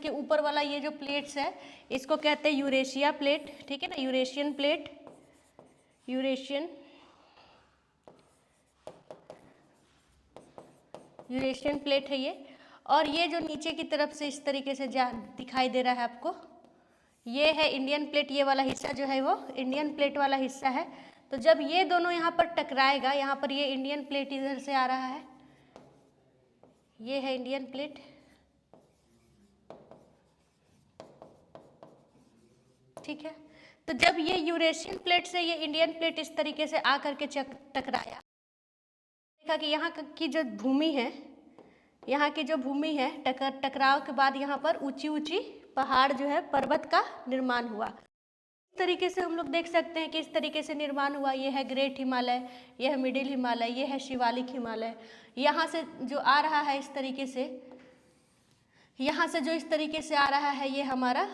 इसके ऊपर वाला ये जो प्लेट्स है इसको कहते हैं यूरेशिया प्लेट, ठीक है ना, यूरेशियन प्लेट, यूरेशियन प्लेट है ये। और ये जो नीचे की तरफ से इस तरीके से दिखाई दे रहा है आपको, ये है इंडियन प्लेट, ये वाला हिस्सा जो है वो इंडियन प्लेट वाला हिस्सा है। तो जब ये दोनों यहाँ पर टकराएगा, यहाँ पर ये इंडियन प्लेट इधर से आ रहा है, ये है इंडियन प्लेट, ठीक है। तो जब ये यूरेशियन प्लेट से ये इंडियन प्लेट इस तरीके से आकर के टकराया, देखा कि यहाँ की जो भूमि है, यहाँ की जो भूमि है टकराव के बाद यहाँ पर ऊंची ऊंची पहाड़ जो है पर्वत का निर्माण हुआ। इस तरीके से हम लोग देख सकते हैं कि इस तरीके से निर्माण हुआ। ये है ग्रेट हिमालय, ये है मिडिल हिमालय, ये है शिवालिक हिमालय। यहाँ से जो आ रहा है इस तरीके से, यहाँ से जो इस तरीके से आ रहा है, ये हमारा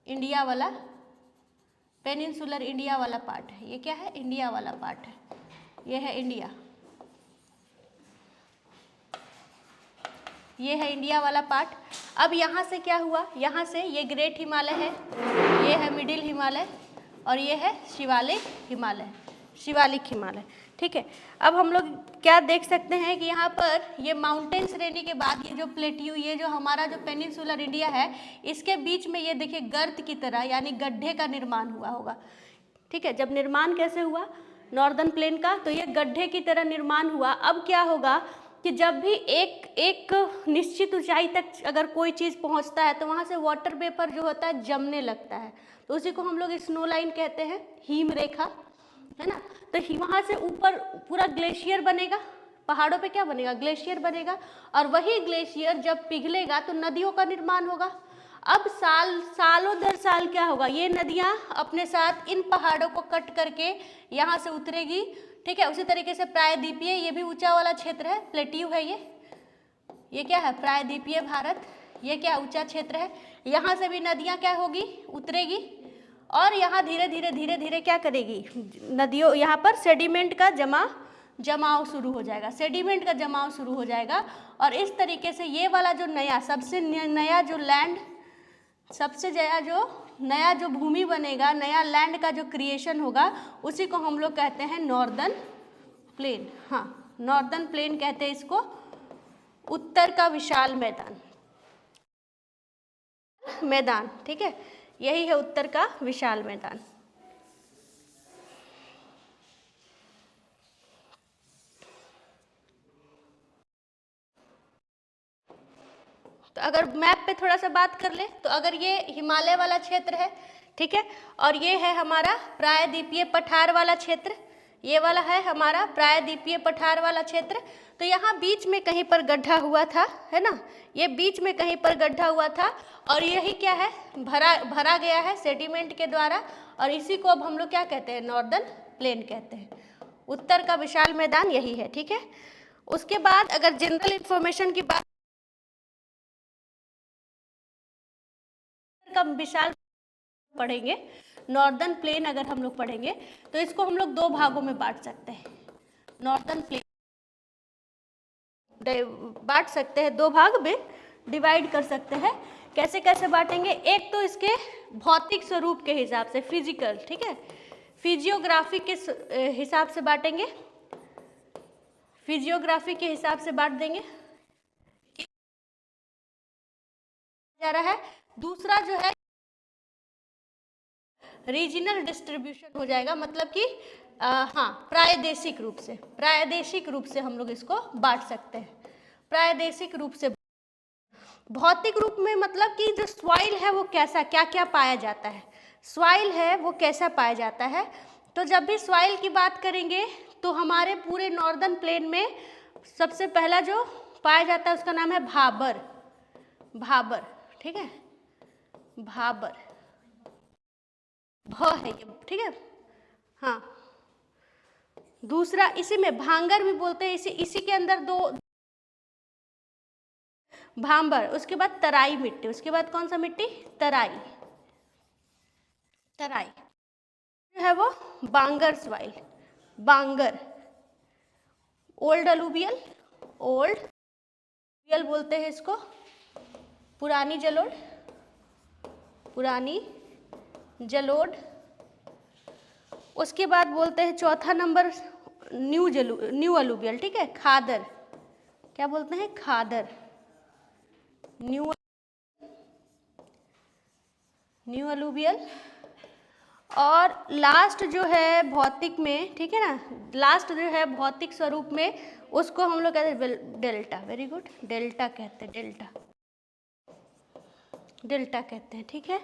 इंडिया वाला पेनिनसुलर इंडिया वाला पार्ट है। ये क्या है? इंडिया वाला पार्ट है, ये है इंडिया, ये है इंडिया वाला पार्ट। अब यहाँ से क्या हुआ, यहाँ से ये ग्रेट हिमालय है, ये है मिडिल हिमालय और ये है शिवालिक हिमालय, ठीक है। अब हम लोग क्या देख सकते हैं कि यहाँ पर ये माउंटेन श्रेणी के बाद ये जो प्लेट्यू, ये जो हमारा जो पेनिनसुलर इंडिया है, इसके बीच में ये देखिए गर्त की तरह यानी गड्ढे का निर्माण हुआ होगा, ठीक है। जब निर्माण कैसे हुआ नॉर्दर्न प्लेन का, तो ये गड्ढे की तरह निर्माण हुआ। अब क्या होगा कि जब भी एक निश्चित ऊंचाई तक अगर कोई चीज़ पहुंचता है तो वहाँ से वाटर वेपर जो होता है जमने लगता है, तो उसी को हम लोग स्नो लाइन कहते हैं, हिम रेखा, है ना। तो वहाँ से ऊपर पूरा ग्लेशियर बनेगा, पहाड़ों पे क्या बनेगा? ग्लेशियर बनेगा, और वही ग्लेशियर जब पिघलेगा तो नदियों का निर्माण होगा। अब सालों दर साल क्या होगा, ये नदियाँ अपने साथ इन पहाड़ों को कट करके यहाँ से उतरेगी, ठीक है। उसी तरीके से प्रायद्वीपीय, ये भी ऊंचा वाला क्षेत्र है, प्लेट्यू है ये क्या है? प्रायद्वीपीय भारत, ये क्या ऊंचा क्षेत्र है। यहाँ से भी नदियाँ क्या होगी? उतरेगी, और यहाँ धीरे धीरे क्या करेगी नदियों, यहाँ पर सेडिमेंट का जमाव शुरू हो जाएगा, सेडिमेंट का जमाव शुरू हो जाएगा। और इस तरीके से ये वाला जो नया सबसे नया जो लैंड, सबसे नया जो भूमि बनेगा, नया लैंड का जो क्रिएशन होगा, उसी को हम लोग कहते हैं नॉर्दर्न प्लेन। हाँ, नॉर्दर्न प्लेन कहते हैं इसको, उत्तर का विशाल मैदान, ठीक है, यही है उत्तर का विशाल मैदान। तो अगर मैप पे थोड़ा सा बात कर ले, तो अगर ये हिमालय वाला क्षेत्र है, ठीक है, और ये है हमारा प्रायद्वीपीय पठार वाला क्षेत्र, ये वाला है हमारा प्रायद्वीपीय पठार वाला क्षेत्र। तो यहाँ बीच में कहीं पर गड्ढा हुआ था, है ना, ये बीच में कहीं पर गड्ढा हुआ था, और यही क्या है? भरा गया है सेडिमेंट के द्वारा, और इसी को अब हम लोग क्या कहते हैं? नॉर्दर्न प्लेन कहते हैं। उत्तर का विशाल मैदान यही है, ठीक है। उसके बाद अगर जनरल इंफॉर्मेशन की बात का विशाल पढ़ेंगे, नॉर्दर्न प्लेन अगर हम लोग पढ़ेंगे तो इसको हम लोग दो भागों में बांट सकते हैं। नॉर्दर्न प्लेन बांट सकते हैं, दो भाग में डिवाइड कर सकते हैं। कैसे कैसे बांटेंगे? एक तो इसके भौतिक स्वरूप के हिसाब से, फिजिकल, ठीक है, फिजियोग्राफी के हिसाब से बांटेंगे, फिजियोग्राफी के हिसाब से बांट देंगे जा रहा है। दूसरा जो है रीजनल डिस्ट्रीब्यूशन हो जाएगा, मतलब कि हाँ, प्रायदेशिक रूप से हम लोग इसको बांट सकते हैं, प्रायदेशिक रूप से। भौतिक रूप में मतलब कि जो सॉइल है वो कैसा, क्या क्या पाया जाता है, सॉइल है वो कैसा पाया जाता है। तो जब भी सॉइल की बात करेंगे तो हमारे पूरे नॉर्दर्न प्लेन में सबसे पहला जो पाया जाता है उसका नाम है भाबर, ठीक है, भाबर, भ है ये, ठीक है, हाँ। दूसरा इसी में भांगर भी बोलते हैं, इसी के अंदर दो भांबर, उसके बाद तराई मिट्टी, उसके बाद कौन सा मिट्टी? तराई है वो बांगर सॉइल, बांगर, ओल्ड अलूवियल बोलते हैं इसको, पुरानी जलोढ़, पुरानी जलोढ़। उसके बाद बोलते हैं चौथा नंबर न्यू अलूवियल, ठीक है, खादर। क्या बोलते हैं? खादर, न्यू अलूवियल। और लास्ट जो है भौतिक में, ठीक है ना, लास्ट जो है भौतिक स्वरूप में, उसको हम लोग कहते हैं डेल्टा। वेरी गुड, डेल्टा कहते हैं, डेल्टा, डेल्टा कहते हैं, ठीक है।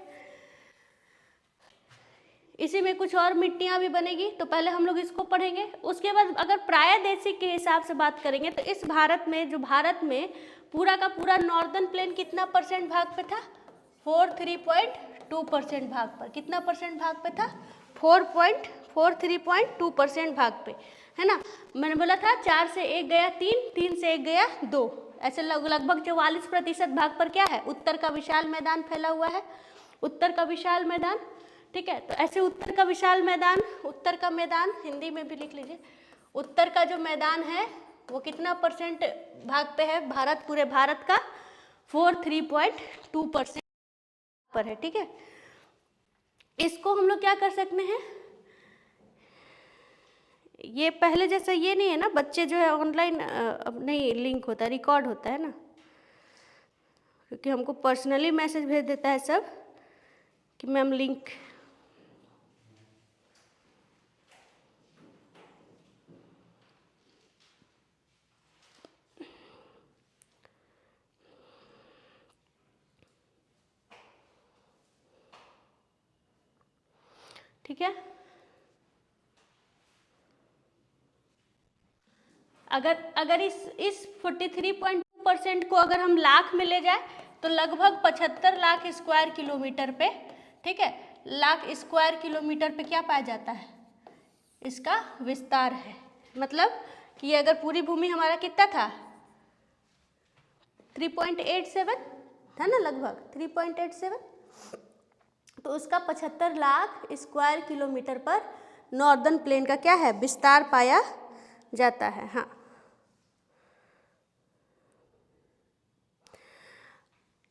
इसी में कुछ और मिट्टियां भी बनेगी, तो पहले हम लोग इसको पढ़ेंगे। उसके बाद अगर प्रायदेशिक के हिसाब से बात करेंगे तो इस भारत में, जो भारत में पूरा का पूरा नॉर्दर्न प्लेन कितना परसेंट भाग पे था? 43.2% भाग पर। कितना परसेंट भाग पे था? 43.2% भाग पे, है ना। मैंने बोला था 4 से 1 गया 3, 3 से 1 गया 2, ऐसे लगभग 44% भाग पर क्या है? उत्तर का विशाल मैदान फैला हुआ है, उत्तर का विशाल मैदान, ठीक है। तो ऐसे उत्तर का विशाल मैदान, उत्तर का मैदान हिंदी में भी लिख लीजिए, उत्तर का जो मैदान है वो कितना परसेंट भाग पे है? भारत, पूरे भारत का 43.2% पर है, ठीक है। इसको हम लोग क्या कर सकते हैं, ये पहले जैसा ये नहीं है ना, बच्चे जो है ऑनलाइन अब नहीं लिंक होता है, रिकॉर्ड होता है ना, क्योंकि हमको पर्सनली मैसेज भेज देता है सब कि मैम लिंक, ठीक है। अगर इस 43.2% को अगर हम लाख में ले जाए तो लगभग 75 लाख स्क्वायर किलोमीटर पे, ठीक है, लाख स्क्वायर किलोमीटर पे क्या पाया जाता है? इसका विस्तार है। मतलब कि अगर पूरी भूमि हमारा कितना था? 3.87 था ना, लगभग 3.87, तो उसका 75 लाख स्क्वायर किलोमीटर पर नॉर्दर्न प्लेन का क्या है? विस्तार पाया जाता है। हाँ,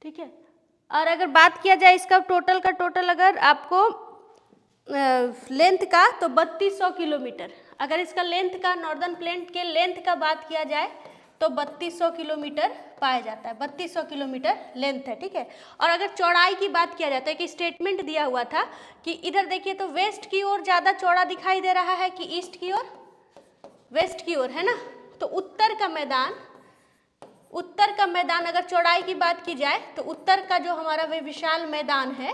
ठीक है। और अगर बात किया जाए इसका टोटल का टोटल, अगर आपको लेंथ का, तो 3200 किलोमीटर। अगर इसका लेंथ का, नॉर्दर्न प्लेन के लेंथ का बात किया जाए तो 3200 किलोमीटर पाया जाता है, 3200 किलोमीटर लेंथ है, ठीक है। और अगर चौड़ाई की बात किया जाता है, कि स्टेटमेंट दिया हुआ था कि इधर देखिए तो वेस्ट की ओर ज़्यादा चौड़ा दिखाई दे रहा है कि ईस्ट की ओर? वेस्ट की ओर, है ना। तो उत्तर का मैदान अगर चौड़ाई की बात की जाए तो उत्तर का जो हमारा वे विशाल मैदान है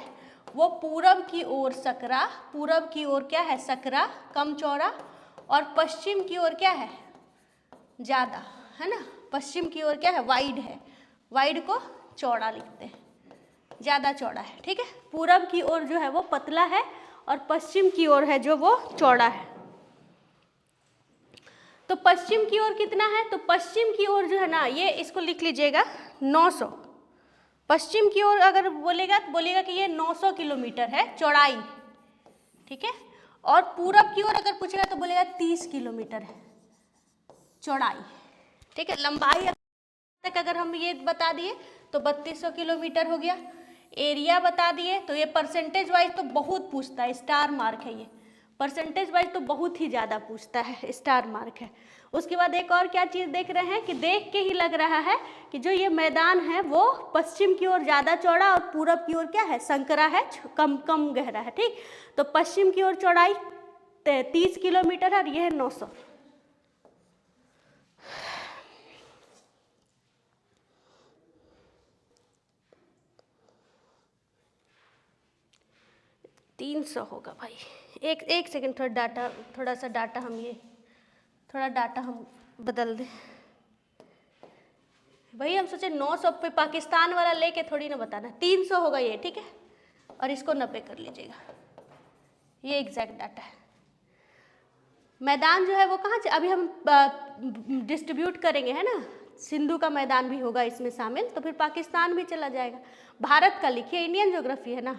वो पूरब की ओर सकरा, पूरब की ओर क्या है? सकरा, कम चौड़ा, और पश्चिम की ओर क्या है? ज़्यादा, है ना। पश्चिम की ओर क्या है? वाइड है, वाइड को चौड़ा लिखते हैं, ज़्यादा चौड़ा है, ठीक है। पूरब की ओर जो है वो पतला है और पश्चिम की ओर है जो वो चौड़ा है। तो पश्चिम की ओर कितना है? तो पश्चिम की ओर जो है ना, ये इसको लिख लीजिएगा 900। पश्चिम की ओर अगर बोलेगा तो बोलेगा कि ये 900 किलोमीटर है चौड़ाई, ठीक है। और पूरब की ओर अगर पूछेगा तो बोलेगा 30 किलोमीटर है चौड़ाई, ठीक है। लंबाई तक अगर हम ये बता दिए तो 3200 किलोमीटर हो गया। एरिया बता दिए तो ये परसेंटेज वाइज तो बहुत पूछता है, स्टार मार्क है ये, परसेंटेज वाइज तो बहुत ही ज़्यादा पूछता है, स्टार मार्क है। उसके बाद एक और क्या चीज़ देख रहे हैं कि देख के ही लग रहा है कि जो ये मैदान है वो पश्चिम की ओर ज़्यादा चौड़ा और पूरब की ओर क्या है? संकरा है, कम कम गहरा है, ठीक। तो पश्चिम की ओर चौड़ाई 30 किलोमीटर है और यह है 900। तीन 300 होगा भाई। एक सेकंड, थोड़ा सा डाटा हम बदल दें भाई। हम सोचे 900 पे पाकिस्तान वाला लेके थोड़ी ना बताना, 300 होगा ये, ठीक है। और इसको 90 कर लीजिएगा, ये एग्जैक्ट डाटा है। मैदान जो है वो कहाँ से अभी हम डिस्ट्रीब्यूट करेंगे, है ना, सिंधु का मैदान भी होगा इसमें शामिल, तो फिर पाकिस्तान भी चला जाएगा। भारत का लिखिए, इंडियन ज्योग्राफी है ना,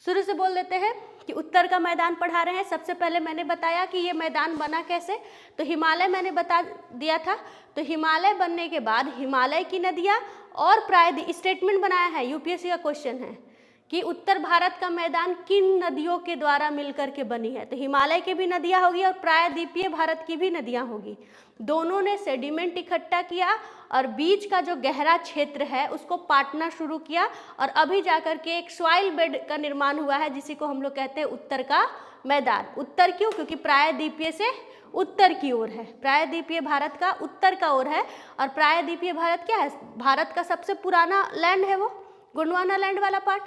शुरू से बोल देते हैं कि उत्तर का मैदान पढ़ा रहे हैं। सबसे पहले मैंने बताया कि ये मैदान बना कैसे, तो हिमालय मैंने बता दिया था। तो हिमालय बनने के बाद हिमालय की नदियाँ और प्रायद्वीप, स्टेटमेंट बनाया है, यूपीएससी का क्वेश्चन है कि उत्तर भारत का मैदान किन नदियों के द्वारा मिलकर के बनी है। तो हिमालय की भी नदियाँ होगी और प्रायद्वीपीय भारत की भी नदियाँ होगी। दोनों ने सेडिमेंट इकट्ठा किया और बीच का जो गहरा क्षेत्र है उसको पाटना शुरू किया और अभी जाकर के एक सॉइल बेड का निर्माण हुआ है, जिसी को हम लोग कहते हैं उत्तर का मैदान। उत्तर क्यों? क्योंकि प्रायद्वीपीय से उत्तर की ओर है, प्रायद्वीपीय भारत का उत्तर का ओर है। और प्रायद्वीपीय भारत क्या है? भारत का सबसे पुराना लैंड है वो, गोंडवाना लैंड वाला पार्ट।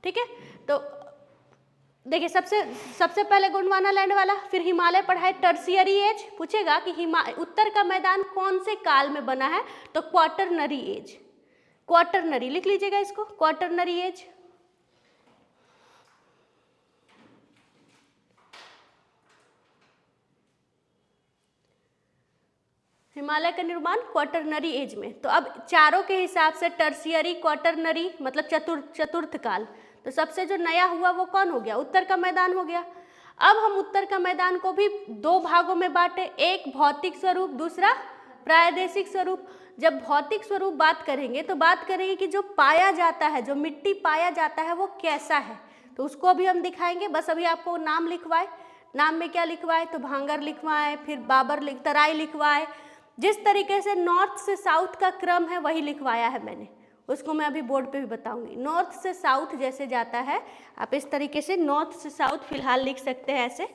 ठीक है, तो देखिए सबसे पहले गोंडवाना लैंड वाला, फिर हिमालय पढ़ाए, टर्शियरी एज पूछेगा कि उत्तर का मैदान कौन से काल में बना है, तो क्वाटरनरी एज, क्वाटरनरी लिख लीजिएगा इसको, क्वाटरनरी एज। हिमालय का निर्माण क्वाटरनरी एज में। तो अब चारों के हिसाब से टर्शियरी, क्वाटरनरी मतलब चतुर्थ काल। तो सबसे जो नया हुआ वो कौन हो गया? उत्तर का मैदान हो गया। अब हम उत्तर का मैदान को भी दो भागों में बांटे, एक भौतिक स्वरूप, दूसरा प्रायदेशिक स्वरूप। जब भौतिक स्वरूप बात करेंगे तो बात करेंगे कि जो पाया जाता है, जो मिट्टी पाया जाता है वो कैसा है, तो उसको भी हम दिखाएंगे। बस अभी आपको नाम लिखवाए, नाम में क्या लिखवाए, तो भांगर लिखवाए, फिर तराई लिखवाए। जिस तरीके से नॉर्थ से साउथ का क्रम है वही लिखवाया है मैंने, उसको मैं अभी बोर्ड पे भी बताऊंगी। नॉर्थ से साउथ जैसे जाता है, आप इस तरीके से नॉर्थ से साउथ फिलहाल लिख सकते हैं ऐसे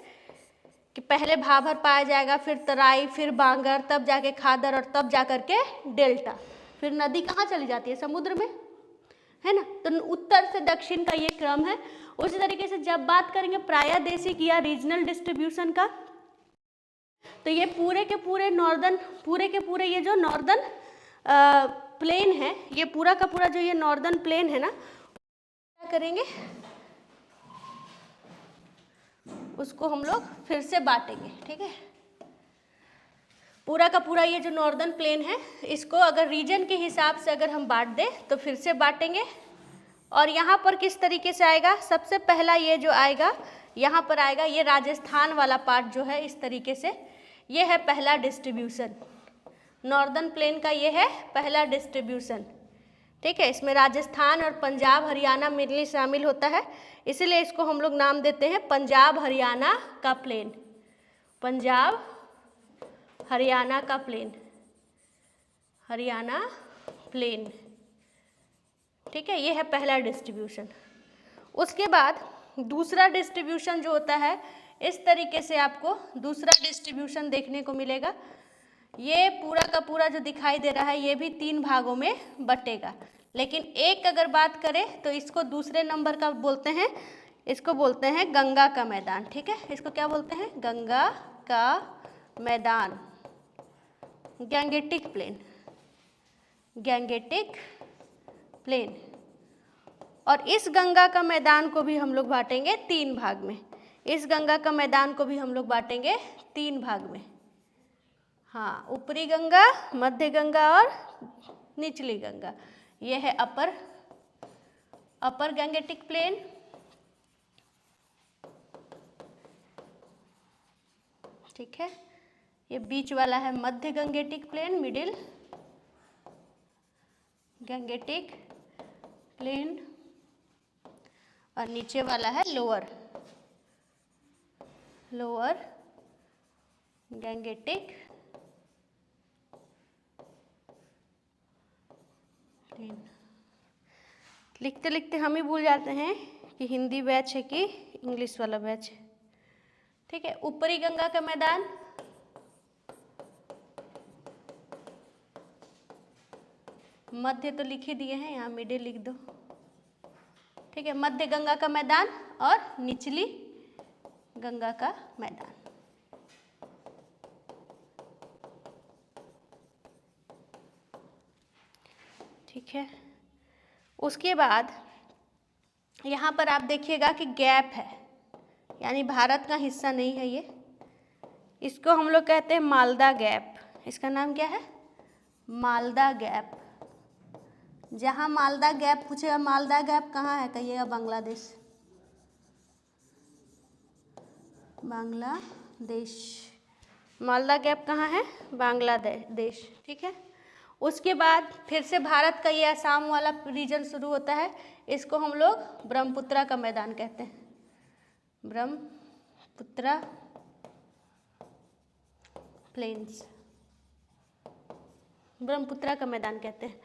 कि पहले भाभर पाया जाएगा, फिर तराई, फिर बांगर, तब जाके खादर और तब जाकर के डेल्टा। फिर नदी कहाँ चली जाती है? समुद्र में, है ना। तो उत्तर से दक्षिण का ये क्रम है। उसी तरीके से जब बात करेंगे प्रायदेशिक या रीजनल डिस्ट्रीब्यूशन का, तो ये पूरे के पूरे ये जो नॉर्दर्न प्लेन है, ये पूरा का पूरा जो ये नॉर्दर्न प्लेन है ना, क्या करेंगे, उसको हम लोग फिर से बांटेंगे। ठीक है, पूरा का पूरा ये जो नॉर्दर्न प्लेन है, इसको अगर रीजन के हिसाब से अगर हम बांट दें तो फिर से बांटेंगे। और यहाँ पर किस तरीके से आएगा? सबसे पहला ये जो आएगा, यहाँ पर आएगा ये राजस्थान वाला पार्ट जो है, इस तरीके से ये है पहला डिस्ट्रीब्यूशन। नॉर्दर्न प्लेन का ये है पहला डिस्ट्रीब्यूशन। ठीक है, इसमें राजस्थान और पंजाब हरियाणा मेनली शामिल होता है, इसीलिए इसको हम लोग नाम देते हैं पंजाब हरियाणा का प्लेन, पंजाब हरियाणा का प्लेन, हरियाणा प्लेन। ठीक है, ये है पहला डिस्ट्रीब्यूशन। उसके बाद दूसरा डिस्ट्रीब्यूशन जो होता है, इस तरीके से आपको दूसरा डिस्ट्रीब्यूशन देखने को मिलेगा। ये पूरा का पूरा जो दिखाई दे रहा है ये भी 3 भागों में बटेगा, लेकिन एक अगर बात करें तो इसको दूसरे नंबर का बोलते हैं, इसको बोलते हैं गंगा का मैदान। ठीक है, इसको क्या बोलते हैं? गंगा का मैदान, गैंगेटिक प्लेन, गैंगेटिक प्लेन। और इस गंगा का मैदान को भी हम लोग बांटेंगे 3 भाग में, इस गंगा का मैदान को भी हम लोग बांटेंगे 3 भाग में। हाँ, ऊपरी गंगा, मध्य गंगा और निचली गंगा। ये है अपर गैंगेटिक प्लेन, ठीक है। ये बीच वाला है मध्य Gangetic plain, middle Gangetic plain, और नीचे वाला है लोअर गैंगेटिक प्लेन। लिखते लिखते हम ही भूल जाते हैं कि हिंदी बैच है कि इंग्लिश वाला बैच है। ठीक है, ऊपरी गंगा का मैदान, मध्य तो लिख ही दिए हैं, यहाँ मिडिल लिख दो। ठीक है, मध्य गंगा का मैदान और निचली गंगा का मैदान। ठीक है, उसके बाद यहाँ पर आप देखिएगा कि गैप है, यानी भारत का हिस्सा नहीं है ये, इसको हम लोग कहते हैं मालदा गैप। इसका नाम क्या है? मालदा गैप। जहाँ मालदा गैप पूछेगा, मालदा गैप कहाँ है, कहिएगा बांग्लादेश। बांग्लादेश। मालदा गैप कहाँ है? बांग्लादेश, ठीक है। उसके बाद फिर से भारत का ये असम वाला रीजन शुरू होता है, इसको हम लोग ब्रह्मपुत्रा का मैदान कहते हैं, ब्रह्मपुत्रा प्लेन्स, ब्रह्मपुत्रा का मैदान कहते हैं।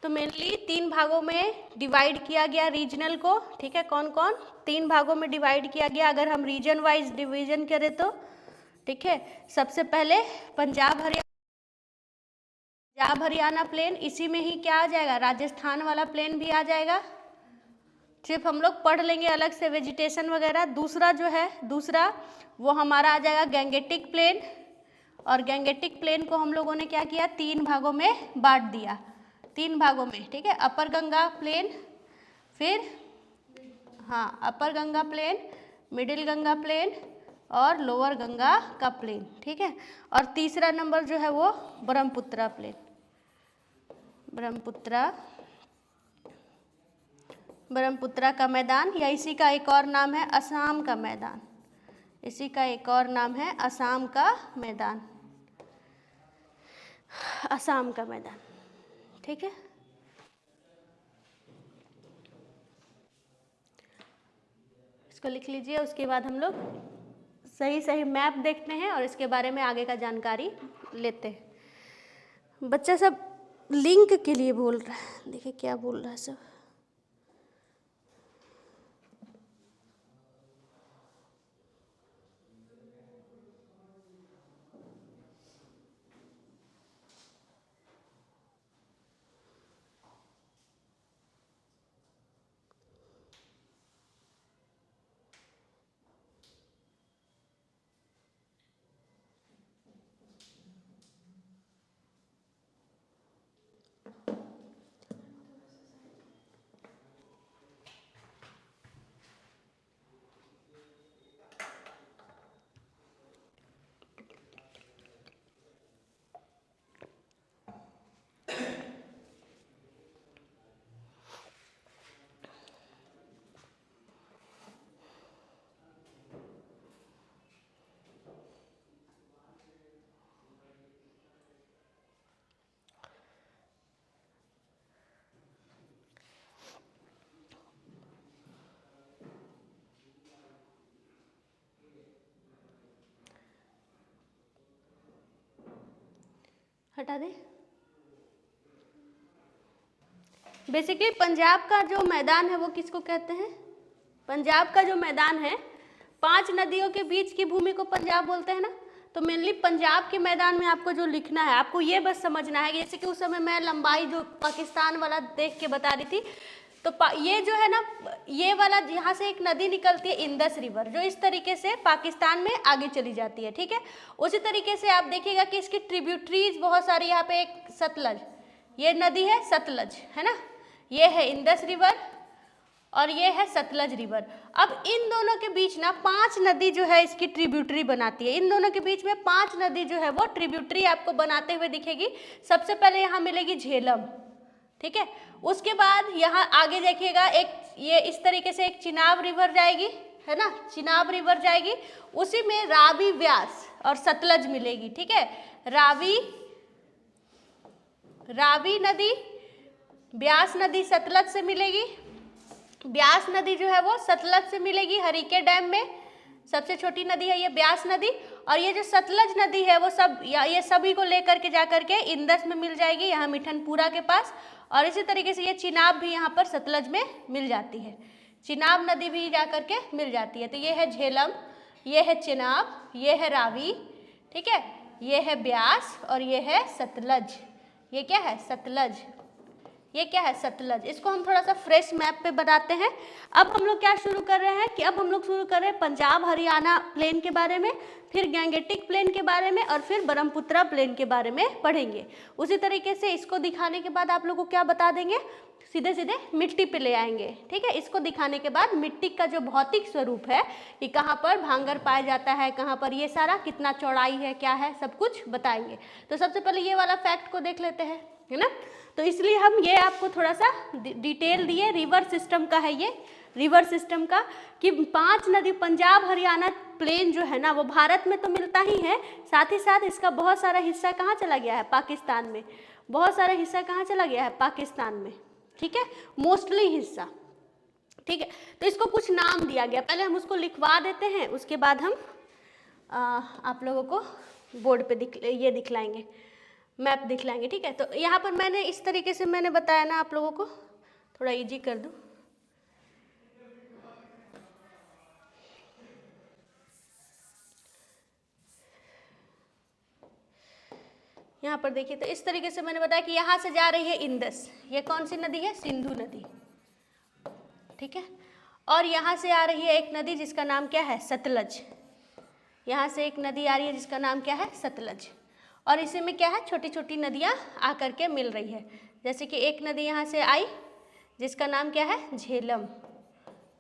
तो मेनली 3 भागों में डिवाइड किया गया रीजनल को, ठीक है। कौन कौन? 3 भागों में डिवाइड किया गया। अगर हम रीजन वाइज डिवीजन करें तो, ठीक है, सबसे पहले पंजाब हरियाणा प्लेन, इसी में ही क्या आ जाएगा? राजस्थान वाला प्लेन भी आ जाएगा, सिर्फ हम लोग पढ़ लेंगे अलग से वेजिटेशन वगैरह। दूसरा जो है, दूसरा वो हमारा आ जाएगा गैंगेटिक प्लेन, और गैंगेटिक प्लेन को हम लोगों ने क्या किया? 3 भागों में बांट दिया, 3 भागों में, ठीक है। अपर गंगा प्लेन, फिर हाँ upper Ganga plain, middle Ganga plain और लोअर गंगा का प्लेन, ठीक है। और तीसरा नंबर जो है वो ब्रह्मपुत्रा प्लेन, ब्रह्मपुत्रा का मैदान, या इसी का एक और नाम है असम का मैदान, इसी का एक और नाम है असम का मैदान, असम का मैदान, ठीक है। इसको लिख लीजिए। उसके बाद हम लोग सही सही मैप देखते हैं और इसके बारे में आगे का जानकारी लेते हैं। बच्चा सब लिंक के लिए बोल रहा है, देखिए क्या बोल रहा है सब। हटा दे। बेसिकली पंजाब का जो मैदान है वो किसको कहते हैं? पंजाब का जो मैदान है, 5 नदियों के बीच की भूमि को पंजाब बोलते हैं ना। तो मेनली पंजाब के मैदान में आपको जो लिखना है, आपको ये बस समझना है, जैसे कि उस समय मैं लंबाई जो पाकिस्तान वाला देख के बता रही थी, तो ये जो है ना, ये वाला यहाँ से एक नदी निकलती है इंदस रिवर, जो इस तरीके से पाकिस्तान में आगे चली जाती है, ठीक है। उसी तरीके से आप देखिएगा कि इसकी ट्रिब्यूटरीज बहुत सारी, यहाँ पे एक सतलज, ये नदी है सतलज, है ना, ये है इंदस रिवर और ये है सतलज रिवर। अब इन दोनों के बीच ना 5 नदी जो है इसकी ट्रिब्यूटरी बनाती है। इन दोनों के बीच में 5 नदी जो है वो ट्रिब्यूटरी आपको बनाते हुए दिखेगी। सबसे पहले यहाँ मिलेगी झेलम, ठीक है। उसके बाद यहाँ आगे देखिएगा एक ये इस तरीके से एक चिनाब रिवर जाएगी, है ना, चिनाब रिवर जाएगी। उसी में रावी, व्यास और सतलज मिलेगी, ठीक है। रावी नदी, ब्यास नदी सतलज से मिलेगी। ब्यास नदी जो है वो सतलज से मिलेगी हरिके डैम में, सबसे छोटी नदी है ये ब्यास नदी। और ये जो सतलज नदी है वो सब ये सभी को लेकर के जाकर के इंदस में मिल जाएगी, यहाँ मिठनपुरा के पास। और इसी तरीके से ये चिनाब भी यहाँ पर सतलज में मिल जाती है, चिनाब नदी भी जाकर के मिल जाती है। तो ये है झेलम, ये है चिनाब, ये है रावी, ठीक है, ये है ब्यास और ये है सतलज। ये क्या है? सतलज। ये क्या है? सतलज। इसको हम थोड़ा सा फ्रेश मैप पे बताते हैं। अब हम लोग क्या शुरू कर रहे हैं कि अब हम लोग शुरू कर रहे हैं पंजाब हरियाणा प्लेन के बारे में, फिर गैंगेटिक प्लेन के बारे में और फिर ब्रह्मपुत्रा प्लेन के बारे में पढ़ेंगे। उसी तरीके से इसको दिखाने के बाद आप लोगों को क्या बता देंगे, सीधे सीधे मिट्टी पे ले आएंगे, ठीक है। इसको दिखाने के बाद मिट्टी का जो भौतिक स्वरूप है कि कहाँ पर भांगर पाया जाता है, कहाँ पर ये सारा कितना चौड़ाई है, क्या है, सब कुछ बताएंगे। तो सबसे पहले ये वाला फैक्ट को देख लेते हैं, है ना। तो इसलिए हम ये आपको थोड़ा सा डिटेल दिए। रिवर सिस्टम का है ये, रिवर सिस्टम का, कि 5 नदी, पंजाब हरियाणा प्लेन जो है ना वो भारत में तो मिलता ही है, साथ ही साथ इसका बहुत सारा हिस्सा कहाँ चला गया है, पाकिस्तान में। बहुत सारा हिस्सा कहाँ चला गया है, पाकिस्तान में, ठीक है, मोस्टली हिस्सा, ठीक है। तो इसको कुछ नाम दिया गया, पहले हम उसको लिखवा देते हैं, उसके बाद हम आप लोगों को बोर्ड पे ये दिखलाएंगे, मैप दिखलाएंगे, ठीक है। तो यहाँ पर मैंने इस तरीके से मैंने बताया ना, आप लोगों को थोड़ा इजी कर दूँ। यहाँ पर देखिए, तो इस तरीके से मैंने बताया कि यहाँ से जा रही है इंदस, ये कौन सी नदी है, सिंधु नदी, ठीक है। और यहाँ से आ रही है एक नदी जिसका नाम क्या है, सतलज। यहाँ से एक नदी आ रही है जिसका नाम क्या है, सतलज। और इसी में क्या है, छोटी छोटी नदियाँ आकर के मिल रही है, जैसे कि एक नदी यहाँ से आई जिसका नाम क्या है, झेलम,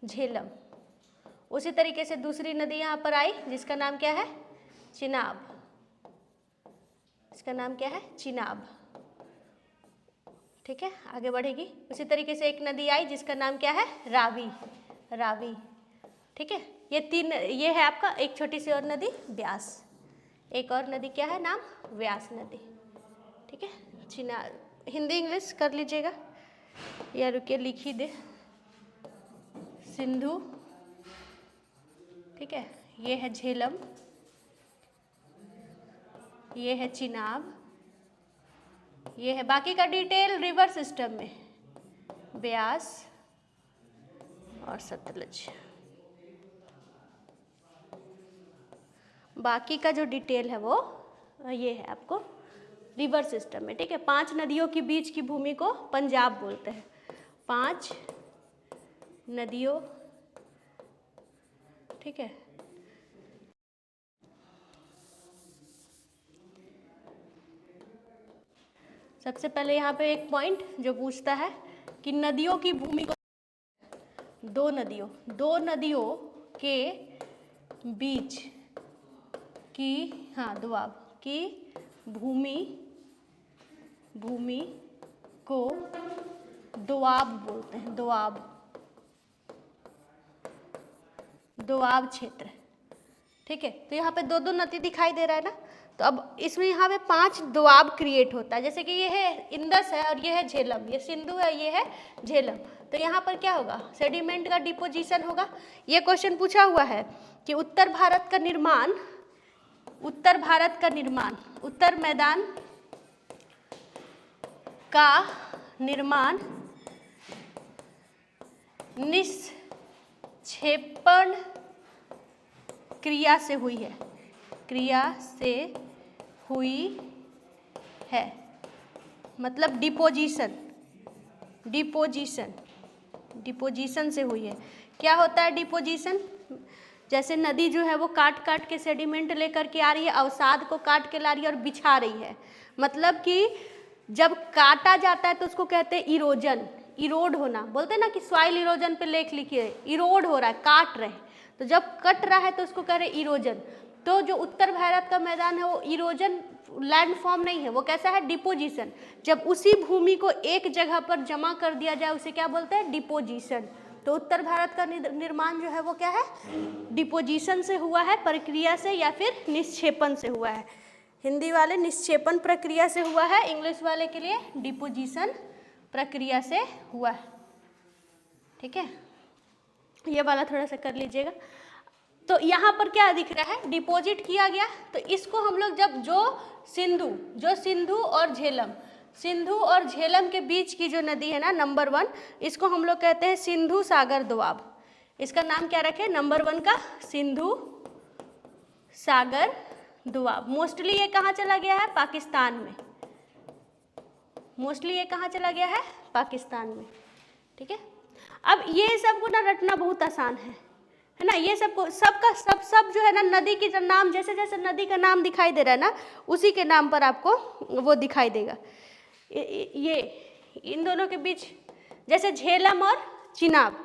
झेलम। उसी तरीके से दूसरी नदी यहाँ पर आई जिसका नाम क्या है, चिनाब, इसका नाम क्या है, चिनाब, ठीक है, आगे बढ़ेगी। उसी तरीके से एक नदी आई जिसका नाम क्या है, रावी, रावी, ठीक है। ये 3, ये है आपका एक छोटी सी और नदी ब्यास, एक और नदी क्या है, नाम व्यास नदी, ठीक है। हिंदी इंग्लिश कर लीजिएगा या रुकिए लिख ही दे, सिंधु, ठीक है, ये है झेलम, ये है चिनाब, ये है बाकी का डिटेल रिवर सिस्टम में, ब्यास और सतलज। बाकी का जो डिटेल है वो ये है आपको रिवर सिस्टम में, ठीक है। 5 नदियों के बीच की भूमि को पंजाब बोलते हैं, 5 नदियों, ठीक है। सबसे पहले यहाँ पे एक पॉइंट जो पूछता है कि नदियों की भूमि को, दो नदियों के बीच की, हाँ, दोआब की भूमि को दोआब बोलते हैं, दोआब क्षेत्र, ठीक है। तो यहाँ पे 2 नदी दिखाई दे रहा है ना, तो अब इसमें यहाँ पे 5 दोआब क्रिएट होता है, जैसे कि ये है इंदस है और ये है झेलम, ये सिंधु है, ये है झेलम। तो यहाँ पर क्या होगा, सेडिमेंट का डिपोजिशन होगा। ये क्वेश्चन पूछा हुआ है कि उत्तर मैदान का निर्माण निक्षेपण क्रिया से हुई है, मतलब डिपोजिशन से हुई है। क्या होता है डिपोजिशन, जैसे नदी जो है वो काट काट के सेडिमेंट लेकर के आ रही है, अवसाद को काट के ला रही है और बिछा रही है, मतलब कि जब काटा जाता है तो उसको कहते हैं इरोजन, इरोड होना, बोलते हैं ना कि सॉइल इरोजन पे लेख लिखिए, इरोड हो रहा है, काट रहे हैं, तो जब कट रहा है तो उसको कह रहे इरोजन। तो जो उत्तर भारत का मैदान है वो इरोजन लैंड फॉर्म नहीं है, वो कैसा है, डिपोजिशन। जब उसी भूमि को एक जगह पर जमा कर दिया जाए उसे क्या बोलते हैं, डिपोजिशन। तो उत्तर भारत का निर्माण जो है वो क्या है, डिपोजिशन से हुआ है, प्रक्रिया से, या फिर निक्षेपण से हुआ है। हिंदी वाले निक्षेपण प्रक्रिया से हुआ है, इंग्लिश वाले के लिए डिपोजिशन प्रक्रिया से हुआ है, ठीक है। ये वाला थोड़ा सा कर लीजिएगा। तो यहाँ पर क्या दिख रहा है, डिपॉजिट किया गया, तो इसको हम लोग जब जो सिंधु और झेलम के बीच की जो नदी है ना, नंबर 1, इसको हम लोग कहते हैं सिंधु सागर दोआब। इसका नाम क्या रखे, नंबर 1 का सिंधु सागर दोआब। मोस्टली ये कहाँ चला गया है, पाकिस्तान में, मोस्टली ये कहाँ चला गया है, पाकिस्तान में, ठीक है। अब ये सबको ना रटना बहुत आसान है ना, ये सबको सब जो है ना, नदी की नाम, जैसे जैसे नदी का नाम दिखाई दे रहा है ना, उसी के नाम पर आपको वो दिखाई देगा। ये इन दोनों के बीच, जैसे झेलम और चिनाब,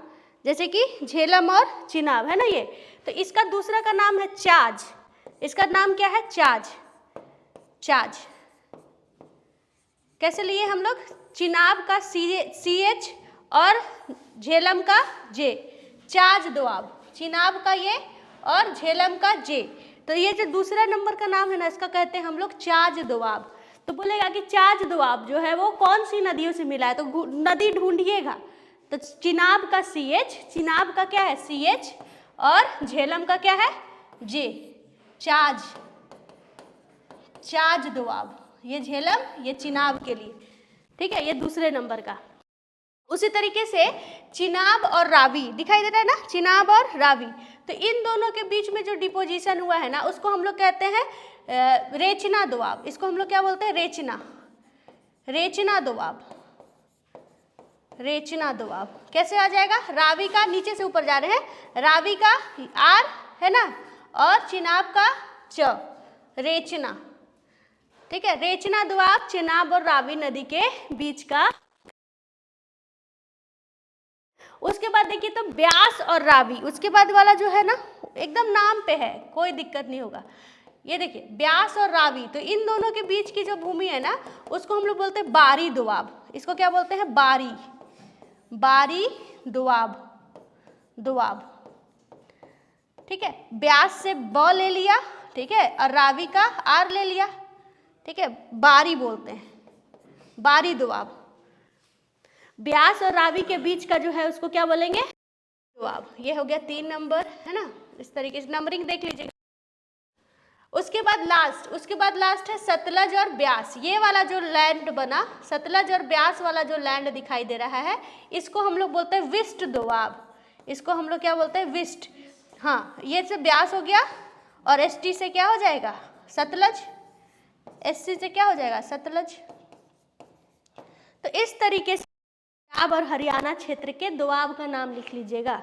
जैसे कि झेलम और चिनाब है ना ये, तो इसका दूसरा का नाम है चाज। इसका नाम क्या है, चाज। कैसे लिए हम लोग, चिनाब का CH और झेलम का J, चाज दोआब, चिनाब का ये और झेलम का J। तो ये जो दूसरा नंबर का नाम है ना, इसका कहते हैं हम लोग चाज दोआब। तो बोलेगा कि चाज दोआब जो है वो कौन सी नदियों से मिला है, तो नदी ढूंढिएगा। तो चिनाब का CH, चिनाब का क्या है CH और झेलम का क्या है J, चाज, चाज दोआब। ये झेलम, ये चिनाब के लिए, ठीक है, ये दूसरे नंबर का। उसी तरीके से चिनाब और रावी दिखाई दे रहा है ना, चिनाब और रावी, तो इन दोनों के बीच में जो डिपोजिशन हुआ है ना, उसको हम लोग कहते हैं रेचना दोआब। इसको हम लोग क्या बोलते हैं, रेचना, रेचना दोआब, रेचना दोआब। कैसे आ जाएगा, रावी का नीचे से ऊपर जा रहे हैं, रावी का R है ना और चिनाब का च, रेचना, ठीक है। रेचना दोआब चिनाब और रावी नदी के बीच का। उसके बाद देखिए तो ब्यास और रावी, उसके बाद वाला जो है ना एकदम नाम पे है, कोई दिक्कत नहीं होगा। ये देखिए ब्यास और रावी, तो इन दोनों के बीच की जो भूमि है ना उसको हम लोग बोलते हैं बारी दोआब। इसको क्या बोलते हैं, बारी, बारी दोआब, दोआब, ठीक है। ब्यास से ब ले लिया, ठीक है, और रावी का R ले लिया, ठीक है, बारी बोलते हैं, बारी दोआब। ब्यास और रावी के बीच का जो है उसको क्या बोलेंगे, दोआब। ये हो गया 3 नंबर, है ना। इस तरीके से नंबरिंग देख लीजिएगा। उसके बाद लास्ट है सतलज और ब्यास। ये वाला जो लैंड बना, सतलज और ब्यास वाला जो लैंड दिखाई दे रहा है, इसको हम लोग बोलते हैं विस्ट दोआब। इसको हम लोग क्या बोलते हैं, विस्ट। हाँ, ये से ब्यास हो गया और ST से क्या हो जाएगा, सतलज, SC से क्या हो जाएगा, सतलज। तो इस तरीके से पंजाब और हरियाणा क्षेत्र के दोआब का नाम लिख लीजिएगा।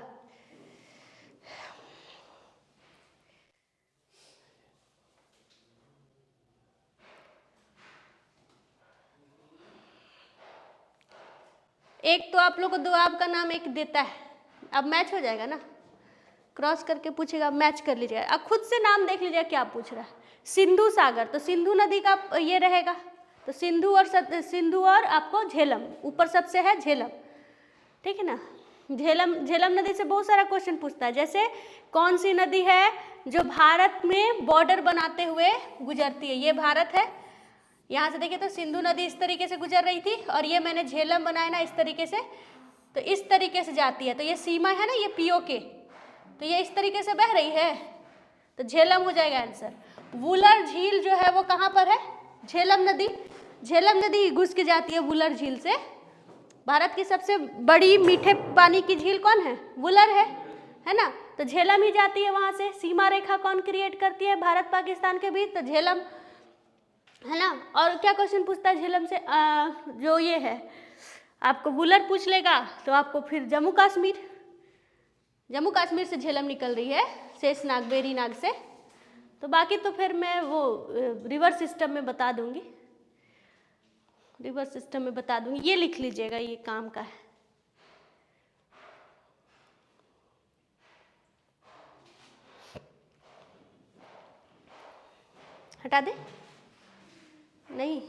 एक तो आप लोग को दोआब का नाम एक देता है, अब मैच हो जाएगा ना, क्रॉस करके पूछेगा, मैच कर लीजिएगा। अब खुद से नाम देख लीजिएगा क्या पूछ रहा है। सिंधु सागर, तो सिंधु नदी का ये रहेगा, तो सिंधु और आपको झेलम, ऊपर सबसे है झेलम, ठीक है ना। झेलम नदी से बहुत सारा क्वेश्चन पूछता है, जैसे कौन सी नदी है जो भारत में बॉर्डर बनाते हुए गुजरती है। ये भारत है, यहाँ से देखिए तो सिंधु नदी इस तरीके से गुजर रही थी और ये मैंने झेलम बनाया ना इस तरीके से, तो इस तरीके से जाती है, तो ये सीमा है ना, ये POK, तो ये इस तरीके से बह रही है, तो झेलम हो जाएगा आंसर। वुलर झील जो है वो कहाँ पर है, झेलम नदी, झेलम नदी घुस के जाती है वुलर झील से। भारत की सबसे बड़ी मीठे पानी की झील कौन है, वुलर है ना, तो झेलम ही जाती है वहाँ से। सीमा रेखा कौन क्रिएट करती है भारत पाकिस्तान के बीच, तो झेलम, है ना। और क्या क्वेश्चन पूछता है झेलम से, जो ये है आपको वुलर पूछ लेगा तो आपको फिर जम्मू कश्मीर से झेलम निकल रही है, शेषनाग, वेरीनाग से। तो बाकी तो फिर मैं वो रिवर सिस्टम में बता दूंगी, रिवर सिस्टम में बता दूंगी। ये लिख लीजिएगा, ये काम का है। हटा दे, नहीं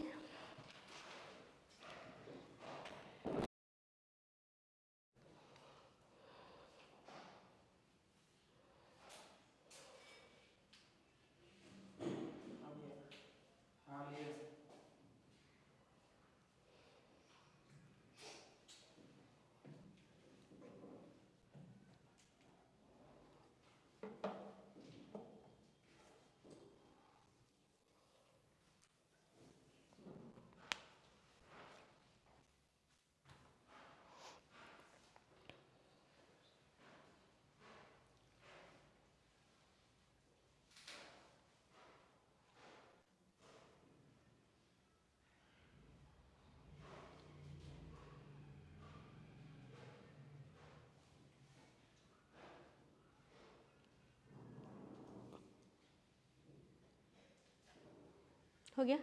हो गया।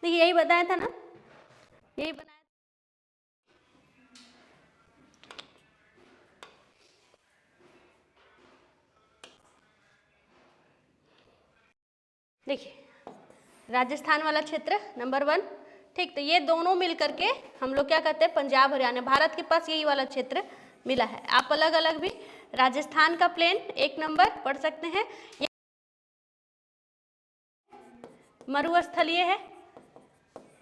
देखिए यही बताया था ना, यही बनाया। देखिए राजस्थान वाला क्षेत्र नंबर 1, ठीक। तो ये दोनों मिल करके हम लोग क्या कहते हैं, पंजाब हरियाणा, भारत के पास यही वाला क्षेत्र मिला है। आप अलग अलग भी राजस्थान का प्लेन 1 नंबर पढ़ सकते हैं, ये मरुस्थलीय है,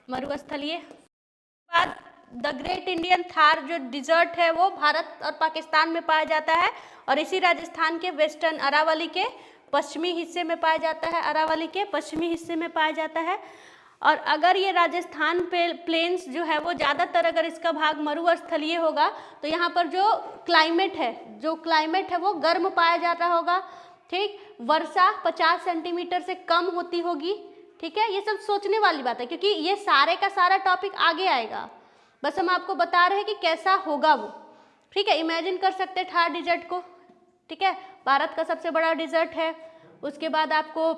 मरुस्थलीय। बाद द ग्रेट इंडियन थार जो डिजर्ट है वो भारत और पाकिस्तान में पाया जाता है, और इसी राजस्थान के वेस्टर्न अरावली के पश्चिमी हिस्से में पाया जाता है, अरावली के पश्चिमी हिस्से में पाया जाता है। और अगर ये राजस्थान पे प्लेन्स जो है वो ज़्यादातर अगर इसका भाग मरुस्थलीय होगा तो यहाँ पर जो क्लाइमेट है वो गर्म पाया जाता होगा, ठीक। वर्षा 50 सेंटीमीटर से कम होती होगी, ठीक है। ये सब सोचने वाली बात है क्योंकि ये सारे का सारा टॉपिक आगे आएगा, बस हम आपको बता रहे हैं कि कैसा होगा वो, ठीक है। इमेजिन कर सकते हैं थार डिजर्ट को, ठीक है, भारत का सबसे बड़ा डिजर्ट है। उसके बाद आपको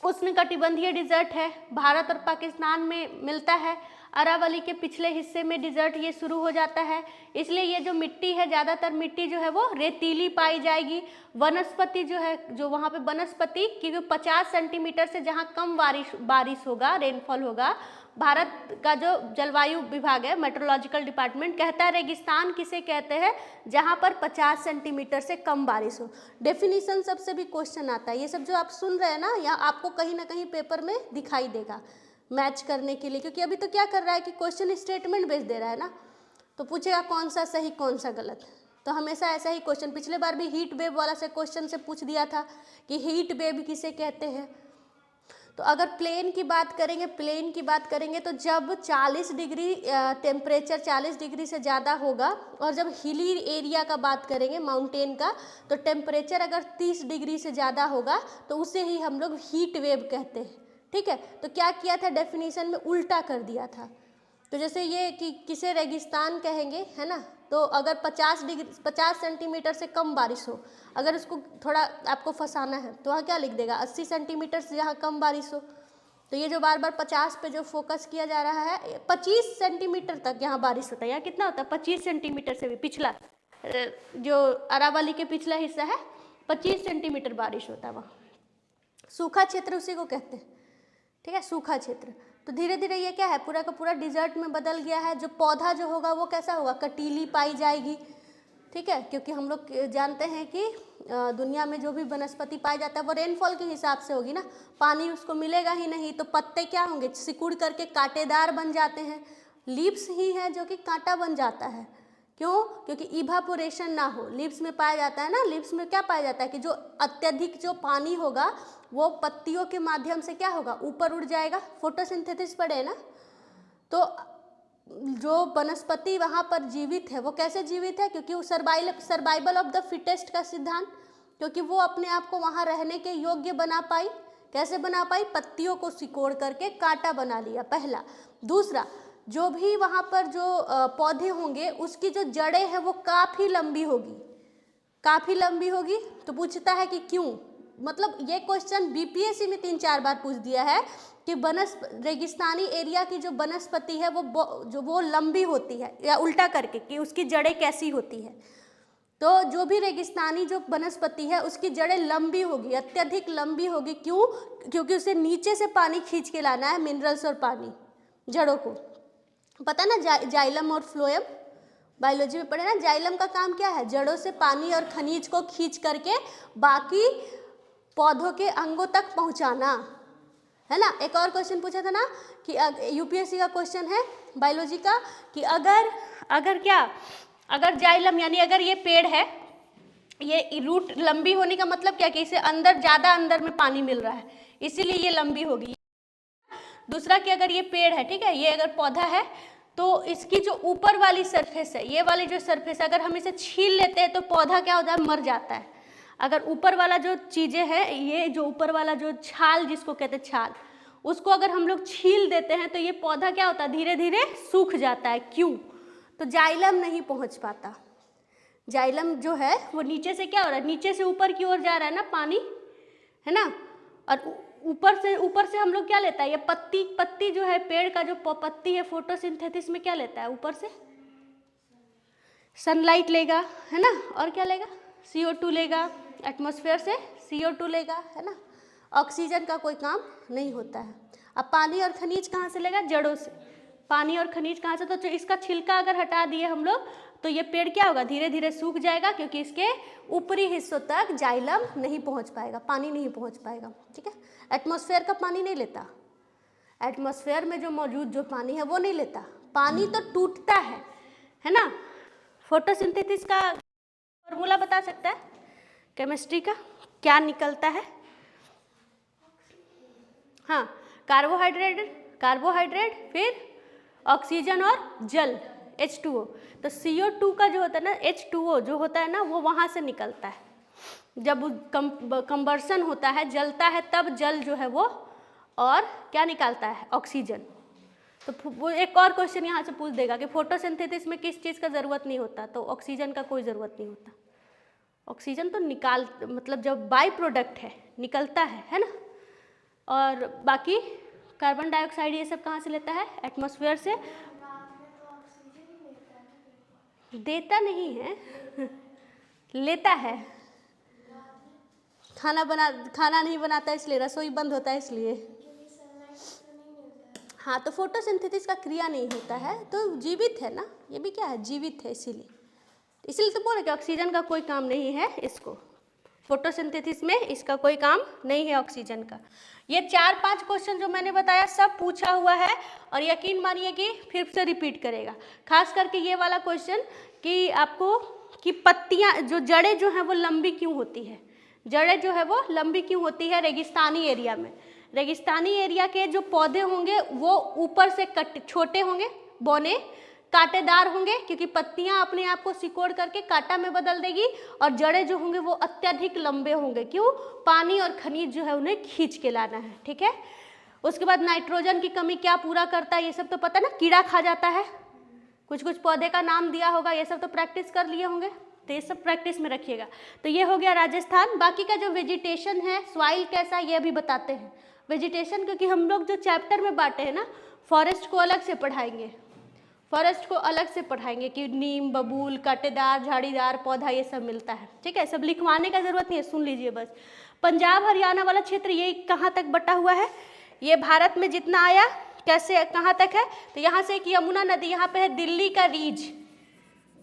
उष्णकटिबंधीय डिजर्ट है, भारत और पाकिस्तान में मिलता है। अरावली के पिछले हिस्से में डिजर्ट ये शुरू हो जाता है, इसलिए ये जो मिट्टी है ज़्यादातर मिट्टी जो है वो रेतीली पाई जाएगी। वनस्पति जो है, जो वहाँ पे वनस्पति क्योंकि 50 सेंटीमीटर से जहाँ कम बारिश होगा, रेनफॉल होगा, भारत का जो जलवायु विभाग है, मेट्रोलॉजिकल डिपार्टमेंट कहता है रेगिस्तान किसे कहते हैं, जहाँ पर 50 सेंटीमीटर से कम बारिश हो। डेफिनेशन सबसे भी क्वेश्चन आता है, ये सब जो आप सुन रहे हैं ना, या आपको कहीं ना कहीं पेपर में दिखाई देगा मैच करने के लिए, क्योंकि अभी तो क्या कर रहा है कि क्वेश्चन स्टेटमेंट बेच दे रहा है ना, तो पूछेगा कौन सा सही कौन सा गलत। तो हमेशा ऐसा ही क्वेश्चन, पिछले बार भी हीट वेव वाला से क्वेश्चन से पूछ दिया था कि हीट वेव किसे कहते हैं। तो अगर प्लेन की बात करेंगे तो जब 40 डिग्री टेम्परेचर 40 डिग्री से ज़्यादा होगा, और जब हिली एरिया का बात करेंगे माउंटेन का, तो टेम्परेचर अगर 30 डिग्री से ज़्यादा होगा तो उसे ही हम लोग हीट वेव कहते हैं, ठीक है। तो क्या किया था, डेफिनेशन में उल्टा कर दिया था। तो जैसे ये कि किसे रेगिस्तान कहेंगे, है ना, तो अगर 50 सेंटीमीटर से कम बारिश हो, अगर इसको थोड़ा आपको फंसाना है तो वहाँ क्या लिख देगा, 80 सेंटीमीटर से जहाँ कम बारिश हो। तो ये जो बार बार 50 पे जो फोकस किया जा रहा है, 25 सेंटीमीटर तक यहाँ बारिश होता है। यहाँ कितना होता है, 25 सेंटीमीटर से भी पिछला जो अरावली के पिछला हिस्सा है 25 सेंटीमीटर बारिश होता है वहाँ। सूखा क्षेत्र उसी को कहते हैं, ठीक है, सूखा क्षेत्र। तो धीरे धीरे ये क्या है, पूरा का पूरा डिजर्ट में बदल गया है। जो पौधा जो होगा वो कैसा होगा, कटीली पाई जाएगी, ठीक है, क्योंकि हम लोग जानते हैं कि दुनिया में जो भी वनस्पति पाया जाता है वो रेनफॉल के हिसाब से होगी ना, पानी उसको मिलेगा ही नहीं, तो पत्ते क्या होंगे, सिकुड़ करके कांटेदार बन जाते हैं। लीव्स ही है जो कि कांटा बन जाता है, क्यों, क्योंकि इवापोरेशन ना हो। लीव्स में पाया जाता है ना, लीव्स में क्या पाया जाता है कि जो अत्यधिक जो पानी होगा वो पत्तियों के माध्यम से क्या होगा, ऊपर उड़ जाएगा। फोटोसिंथेसिस पढ़े ना, तो जो वनस्पति वहाँ पर जीवित है वो कैसे जीवित है, क्योंकि वो सर्वाइवल ऑफ द फिटेस्ट का सिद्धांत, क्योंकि वो अपने आप को वहाँ रहने के योग्य बना पाई। कैसे बना पाई, पत्तियों को सिकोड़ करके कांटा बना लिया, पहला। दूसरा, जो भी वहाँ पर जो पौधे होंगे उसकी जो जड़ें हैं वो काफ़ी लंबी होगी। तो पूछता है कि क्यों, मतलब ये क्वेश्चन बीपीएससी में 3-4 बार पूछ दिया है कि रेगिस्तानी एरिया की जो वनस्पति है वो लंबी होती है, या उल्टा करके कि उसकी जड़ें कैसी होती है। तो जो भी रेगिस्तानी जो वनस्पति है उसकी जड़ें लंबी होगी, अत्यधिक लंबी होगी। क्यों, क्योंकि उसे नीचे से पानी खींच के लाना है, मिनरल्स और पानी जड़ों को। पता है ना, जाइलम और फ्लोएम बायोलॉजी में पढ़े ना, जाइलम का काम क्या है, जड़ों से पानी और खनिज को खींच करके बाकी पौधों के अंगों तक पहुंचाना, है ना। एक और क्वेश्चन पूछा था ना कि यूपीएससी का क्वेश्चन है बायोलॉजी का कि अगर जाइलम यानी अगर ये पेड़ है, ये रूट लंबी होने का मतलब क्या कि इसे अंदर ज़्यादा अंदर में पानी मिल रहा है इसीलिए ये लंबी होगी। दूसरा कि अगर ये पेड़ है, ठीक है, ये अगर पौधा है तो इसकी जो ऊपर वाली सरफेस है, ये वाली जो सरफेस है, अगर हम इसे छील लेते हैं तो पौधा क्या होता है, मर जाता है। अगर ऊपर वाला जो चीज़ें हैं, ये जो ऊपर वाला जो छाल जिसको कहते हैं छाल, उसको अगर हम लोग छील देते हैं तो ये पौधा क्या होता है, धीरे धीरे सूख जाता है। क्यों, तो जाइलम नहीं पहुंच पाता। जाइलम जो है वो नीचे से क्या हो रहा है, नीचे से ऊपर की ओर जा रहा है ना पानी, है ना, और ऊपर से हम लोग क्या लेता है, ये पत्ती जो है, पेड़ का जो पत्ती है, फोटोसिंथेसिस में क्या लेता है, ऊपर से सनलाइट लेगा, है ना, और क्या लेगा, CO2 लेगा, एटमॉस्फेयर से CO2 लेगा, है ना, ऑक्सीजन का कोई काम नहीं होता है। अब पानी और खनिज कहाँ से लेगा, जड़ों से। पानी और खनिज कहाँ से, तो इसका छिलका अगर हटा दिए हम लोग तो ये पेड़ क्या होगा, धीरे धीरे सूख जाएगा, क्योंकि इसके ऊपरी हिस्सों तक जाइलम नहीं पहुँच पाएगा, पानी नहीं पहुँच पाएगा, ठीक है। एटमॉस्फेयर का पानी नहीं लेता, एटमॉस्फेयर में जो मौजूद जो पानी है वो नहीं लेता, पानी तो टूटता है ना। फोटोसिंथेसिस का फॉर्मूला बता सकता है केमिस्ट्री का, क्या निकलता है? हाँ, कार्बोहाइड्रेट फिर ऑक्सीजन और जल H2O। तो CO2 का जो होता है ना, H2O जो होता है ना, वो वहाँ से निकलता है। जब कंबर्सन होता है, जलता है, तब जल जो है वो और क्या निकालता है, ऑक्सीजन। तो वो एक और क्वेश्चन यहाँ से पूछ देगा कि फोटोसिंथेसिस में किस चीज़ का ज़रूरत नहीं होता, तो ऑक्सीजन का कोई ज़रूरत नहीं होता। ऑक्सीजन तो मतलब जब बाई प्रोडक्ट है, निकलता है ना। और बाकी कार्बन डाइऑक्साइड ये सब कहाँ से लेता है, एटमॉस्फेयर से। देता नहीं है लेता है। खाना नहीं बनाता इसलिए, रसोई बंद होता है इसलिए। हाँ, तो फोटोसिंथेसिस का क्रिया नहीं होता है तो जीवित है ना, ये भी क्या है, जीवित है, इसीलिए तो बोले कि ऑक्सीजन का कोई काम नहीं है इसको, फोटोसिंथेसिस में इसका कोई काम नहीं है ऑक्सीजन का। ये 4-5 क्वेश्चन जो मैंने बताया सब पूछा हुआ है और यकीन मानिए कि फिर से रिपीट करेगा, खास करके ये वाला क्वेश्चन कि आपको कि पत्तियां जो जड़ें जो हैं वो लंबी क्यों होती है, जड़ें जो है वो लंबी क्यों होती है रेगिस्तानी एरिया में। रेगिस्तानी एरिया के जो पौधे होंगे वो ऊपर से छोटे होंगे, बौने कांटेदार होंगे, क्योंकि पत्तियां अपने आप को सिकोड़ करके कांटा में बदल देगी, और जड़ें जो होंगे वो अत्यधिक लंबे होंगे, क्यों, पानी और खनिज जो है उन्हें खींच के लाना है, ठीक है। उसके बाद नाइट्रोजन की कमी क्या पूरा करता है, ये सब तो पता ना, कीड़ा खा जाता है, कुछ कुछ पौधे का नाम दिया होगा, ये सब तो प्रैक्टिस कर लिए होंगे, तो ये सब प्रैक्टिस में रखिएगा। तो ये हो गया राजस्थान। बाकी का जो वेजिटेशन है, सॉइल कैसा, ये भी बताते हैं वेजिटेशन, क्योंकि हम लोग जो चैप्टर में बांटे हैं ना, फॉरेस्ट को अलग से पढ़ाएंगे, फॉरेस्ट को अलग से पढ़ाएंगे कि नीम, बबूल, कांटेदार, झाड़ीदार पौधा ये सब मिलता है, ठीक है। सब लिखवाने का जरूरत नहीं है, सुन लीजिए बस। पंजाब हरियाणा वाला क्षेत्र ये कहाँ तक बटा हुआ है, ये भारत में जितना आया कैसे कहाँ तक है, तो यहाँ से एक यमुना नदी, यहाँ पे है दिल्ली का रीज,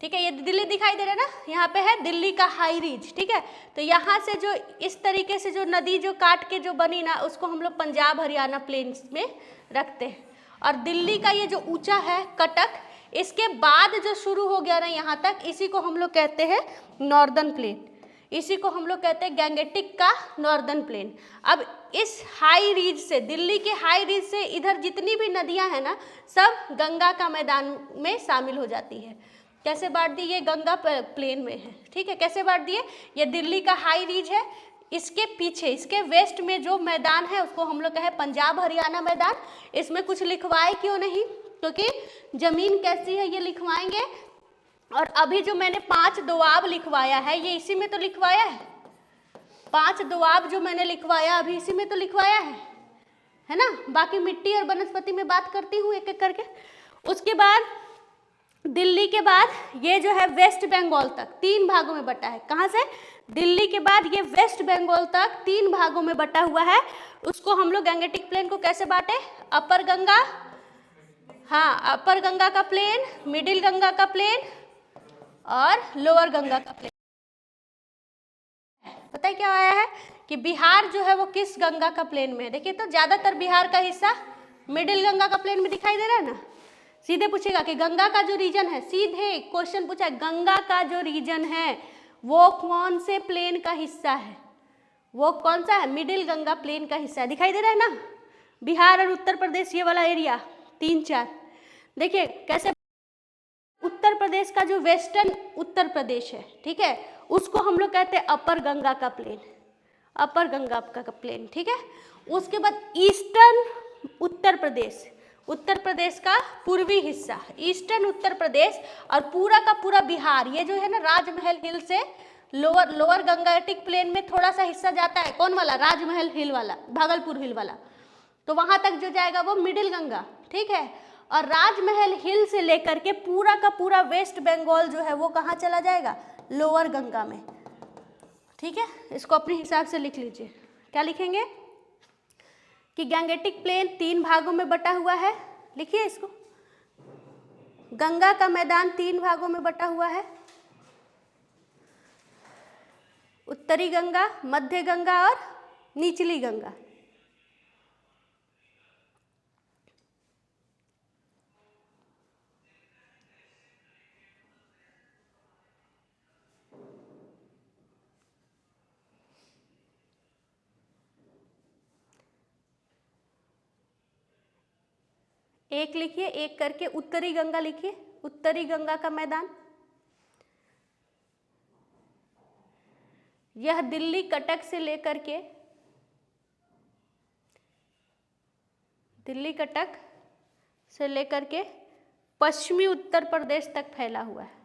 ठीक है, ये दिल्ली दिखाई दे रहा है ना, यहाँ पे है दिल्ली का हाई रीज, ठीक है। तो यहाँ से जो इस तरीके से जो नदी जो काट के जो बनी ना, उसको हम लोग पंजाब हरियाणा प्लेन्स में रखते हैं। और दिल्ली का ये जो ऊंचा है कटक, इसके बाद जो शुरू हो गया ना यहाँ तक, इसी को हम लोग कहते हैं नॉर्दर्न प्लेन, इसी को हम लोग कहते हैं गैंगेटिक का नॉर्दर्न प्लेन। अब इस हाई रीज से, दिल्ली के हाई रीज से इधर जितनी भी नदियां हैं ना, सब गंगा का मैदान में शामिल हो जाती है। कैसे बांट दी, ये गंगा प्लेन में है, ठीक है, कैसे बांट दिए, ये दिल्ली का हाई रीज है, इसके पीछे इसके वेस्ट में जो मैदान है उसको हम लोग कहे पंजाब हरियाणा मैदान। इसमें कुछ लिखवाए क्यों नहीं, क्योंकि जमीन कैसी है ये लिखवाएंगे। और अभी जो मैंने 5 दोआब लिखवाया है, ये इसी में तो लिखवाया है, 5 दोआब जो मैंने लिखवाया अभी इसी में तो लिखवाया है ना। बाकी मिट्टी और वनस्पति में बात करती हूँ एक एक करके। उसके बाद दिल्ली के बाद ये जो है वेस्ट बंगाल तक 3 भागों में बटा है। कहाँ से, दिल्ली के बाद ये वेस्ट बंगाल तक 3 भागों में बटा हुआ है। उसको हम लोग गैंगेटिक प्लेन को कैसे बांटे, अपर गंगा, हाँ अपर गंगा का प्लेन, मिडिल गंगा का प्लेन और लोअर गंगा का प्लेन। पता है क्या आया है कि बिहार जो है वो किस गंगा का प्लेन में है, देखिए तो ज्यादातर बिहार का हिस्सा मिडिल गंगा का प्लेन में दिखाई दे रहा है ना। सीधे पूछेगा कि गंगा का जो रीजन है, सीधे क्वेश्चन पूछा है गंगा का जो रीजन है वो कौन से प्लेन का हिस्सा है, वो कौन सा है, मिडिल गंगा प्लेन का हिस्सा है, दिखाई दे रहा है ना। बिहार और उत्तर प्रदेश ये वाला एरिया 3-4, देखिए कैसे उत्तर प्रदेश का जो वेस्टर्न उत्तर प्रदेश है, ठीक है, उसको हम लोग कहते हैं अपर गंगा का प्लेन, अपर गंगा का प्लेन, ठीक है। उसके बाद ईस्टर्न उत्तर प्रदेश, उत्तर प्रदेश का पूर्वी हिस्सा, ईस्टर्न उत्तर प्रदेश और पूरा का पूरा बिहार, ये जो है ना राजमहल हिल से लोअर गंगेटिक प्लेन में थोड़ा सा हिस्सा जाता है, कौन वाला, राजमहल हिल वाला, भागलपुर हिल वाला, तो वहां तक जो जाएगा वो मिडिल गंगा, ठीक है। और राजमहल हिल से लेकर के पूरा का पूरा वेस्ट बंगाल जो है वो कहाँ चला जाएगा, लोअर गंगा में, ठीक है। इसको अपने हिसाब से लिख लीजिए। क्या लिखेंगे कि गंगेटिक प्लेन 3 भागों में बटा हुआ है, लिखिए इसको। गंगा का मैदान 3 भागों में बटा हुआ है, उत्तरी गंगा, मध्य गंगा और निचली गंगा। एक लिखिए, एक करके। उत्तरी गंगा लिखिए, उत्तरी गंगा का मैदान यह दिल्ली कटक से लेकर के, दिल्ली कटक से लेकर के पश्चिमी उत्तर प्रदेश तक फैला हुआ है।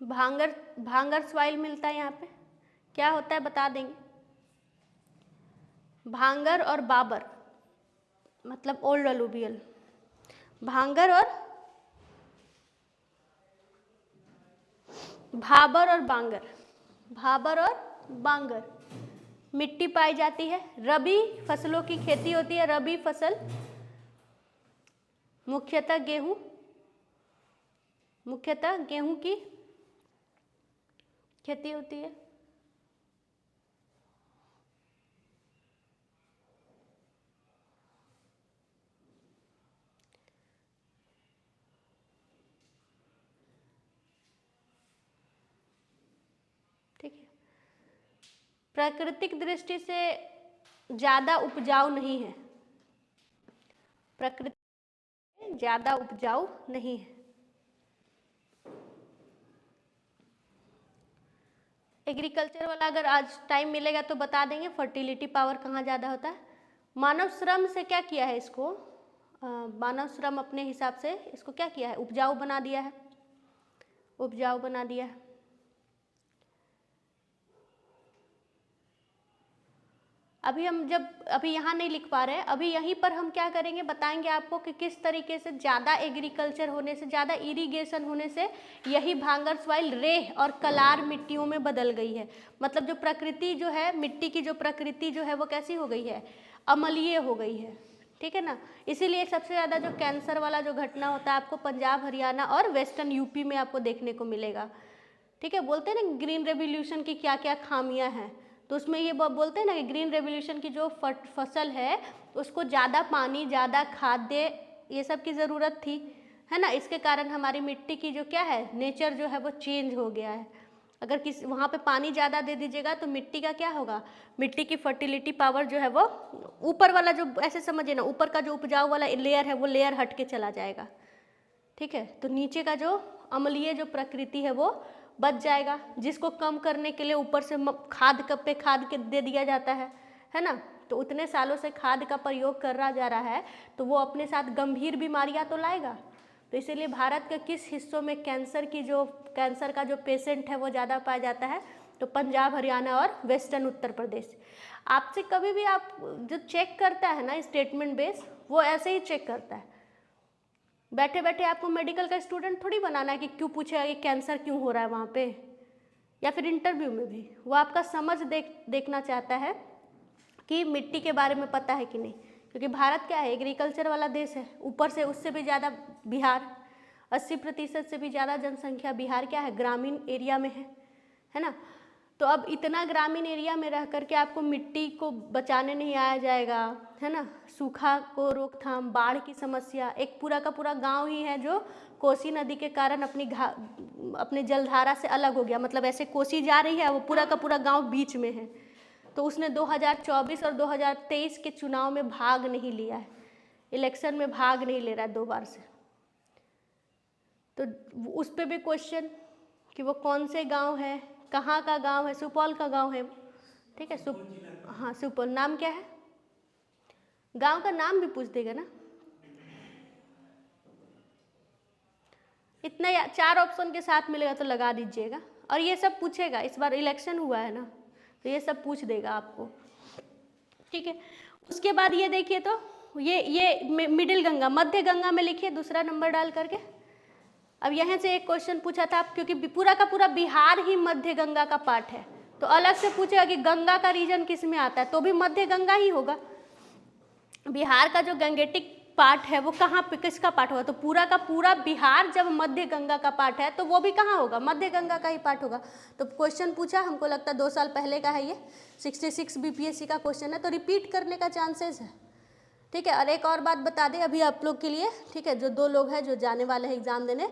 भांगर सॉइल मिलता है यहाँ पे, क्या होता है बता देंगे। भांगर और बाबर मतलब ओल्ड अलूवियल, भांगर और भाबर और बांगर, भाबर और बांगर मिट्टी पाई जाती है। रबी फसलों की खेती होती है, रबी फसल मुख्यतः गेहूं की खेती होती है। ठीक है, प्राकृतिक दृष्टि से ज्यादा उपजाऊ नहीं है, प्रकृति ज्यादा उपजाऊ नहीं है। एग्रीकल्चर वाला अगर आज टाइम मिलेगा तो बता देंगे फर्टिलिटी पावर कहाँ ज़्यादा होता है। मानव श्रम से क्या किया है इसको, मानव श्रम अपने हिसाब से इसको क्या किया है, उपजाऊ बना दिया है, उपजाऊ बना दिया है। अभी यहाँ नहीं लिख पा रहे हैं, अभी यहीं पर हम क्या करेंगे बताएंगे आपको कि किस तरीके से ज़्यादा एग्रीकल्चर होने से, ज़्यादा इरिगेशन होने से यही भांगर सॉइल रेह और कलार मिट्टियों में बदल गई है। मतलब जो प्रकृति जो है, मिट्टी की जो प्रकृति जो है वो कैसी हो गई है, अम्लीय हो गई है, ठीक है ना। इसीलिए सबसे ज़्यादा जो कैंसर वाला जो घटना होता है आपको पंजाब, हरियाणा और वेस्टर्न यूपी में आपको देखने को मिलेगा, ठीक है। बोलते हैं ना ग्रीन रेवोल्यूशन की क्या क्या खामियां हैं, तो उसमें ये बोलते हैं ना कि ग्रीन रेवोल्यूशन की जो फसल है उसको ज़्यादा पानी, ज़्यादा खाद्य, ये सब की ज़रूरत थी, है ना। इसके कारण हमारी मिट्टी की जो क्या है, नेचर जो है वो चेंज हो गया है। अगर किसी वहाँ पे पानी ज़्यादा दे दीजिएगा तो मिट्टी का क्या होगा, मिट्टी की फर्टिलिटी पावर जो है वो ऊपर वाला जो, ऐसे समझिए ना, ऊपर का जो उपजाऊ वाला लेयर है वो लेयर हट के चला जाएगा, ठीक है। तो नीचे का जो अम्लीय जो प्रकृति है वो बच जाएगा, जिसको कम करने के लिए ऊपर से खाद कप पे खाद के दे दिया जाता है ना। तो उतने सालों से खाद का प्रयोग कर रहा जा रहा है तो वो अपने साथ गंभीर बीमारियां तो लाएगा। तो इसीलिए भारत के किस हिस्सों में कैंसर का जो पेशेंट है वो ज़्यादा पाया जाता है, तो पंजाब, हरियाणा और वेस्टर्न उत्तर प्रदेश। आपसे कभी भी आप जो चेक करता है ना स्टेटमेंट बेस, वो ऐसे ही चेक करता है। बैठे बैठे आपको मेडिकल का स्टूडेंट थोड़ी बनाना है कि क्यों पूछेगा कि कैंसर क्यों हो रहा है वहाँ पे, या फिर इंटरव्यू में भी वो आपका समझ देखना चाहता है कि मिट्टी के बारे में पता है कि नहीं। क्योंकि भारत क्या है, एग्रीकल्चर वाला देश है। ऊपर से उससे भी ज़्यादा बिहार, 80% से भी ज़्यादा जनसंख्या बिहार क्या है, ग्रामीण एरिया में है ना। तो अब इतना ग्रामीण एरिया में रह करके आपको मिट्टी को बचाने नहीं आया जाएगा, है ना। सूखा को रोकथाम, बाढ़ की समस्या, एक पूरा का पूरा गांव ही है जो कोसी नदी के कारण अपने जलधारा से अलग हो गया। मतलब ऐसे कोसी जा रही है, वो पूरा का पूरा गांव बीच में है, तो उसने 2024 और 2023 के चुनाव में भाग नहीं लिया है, इलेक्शन में भाग नहीं ले रहा है 2 बार से। तो उस पर भी क्वेश्चन कि वो कौन से गांव है, कहाँ का गांव है, सुपौल का गांव है, ठीक है। हाँ सुपौल, नाम क्या है, गांव का नाम भी पूछ देगा ना। इतना 4 ऑप्शन के साथ मिलेगा तो लगा दीजिएगा। और ये सब पूछेगा, इस बार इलेक्शन हुआ है ना, तो ये सब पूछ देगा आपको, ठीक है। उसके बाद ये देखिए, तो ये मिडिल गंगा, मध्य गंगा में लिखिए दूसरा नंबर डाल करके। अब यहाँ से एक क्वेश्चन पूछा था, क्योंकि पूरा का पूरा बिहार ही मध्य गंगा का पार्ट है, तो अलग से पूछेगा कि गंगा का रीजन किस में आता है, तो भी मध्य गंगा ही होगा। बिहार का जो गंगेटिक पार्ट है वो कहाँ पे, किसका पार्ट होगा, तो पूरा का पूरा बिहार जब मध्य गंगा का पार्ट है तो वो भी कहाँ होगा, मध्य गंगा का ही पार्ट होगा। तो क्वेश्चन पूछा, हमको लगता है 2 साल पहले का है, ये 66 बीपीएससी का क्वेश्चन है, तो रिपीट करने का चांसेस है, ठीक है। और एक और बात बता दें अभी आप लोग के लिए, ठीक है, जो 2 लोग हैं जो जाने वाले हैं एग्जाम देने,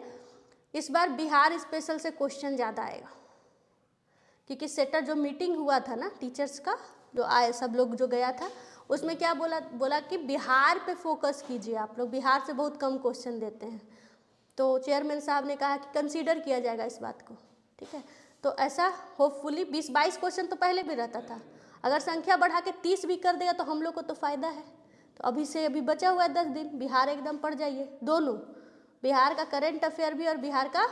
इस बार बिहार स्पेशल से क्वेश्चन ज़्यादा आएगा, क्योंकि सेटर जो मीटिंग हुआ था ना टीचर्स का, जो आए सब लोग जो गया था, उसमें क्या बोला कि बिहार पे फोकस कीजिए आप लोग, बिहार से बहुत कम क्वेश्चन देते हैं। तो चेयरमैन साहब ने कहा कि कंसीडर किया जाएगा इस बात को, ठीक है। तो ऐसा होपफुली 20-22 क्वेश्चन तो पहले भी रहता था, अगर संख्या बढ़ा के 30 भी कर देगा तो हम लोग को तो फ़ायदा है। तो अभी से अभी बचा हुआ है 10 दिन, बिहार एकदम पढ़ जाइए, दोनों, बिहार का करेंट अफेयर भी और बिहार का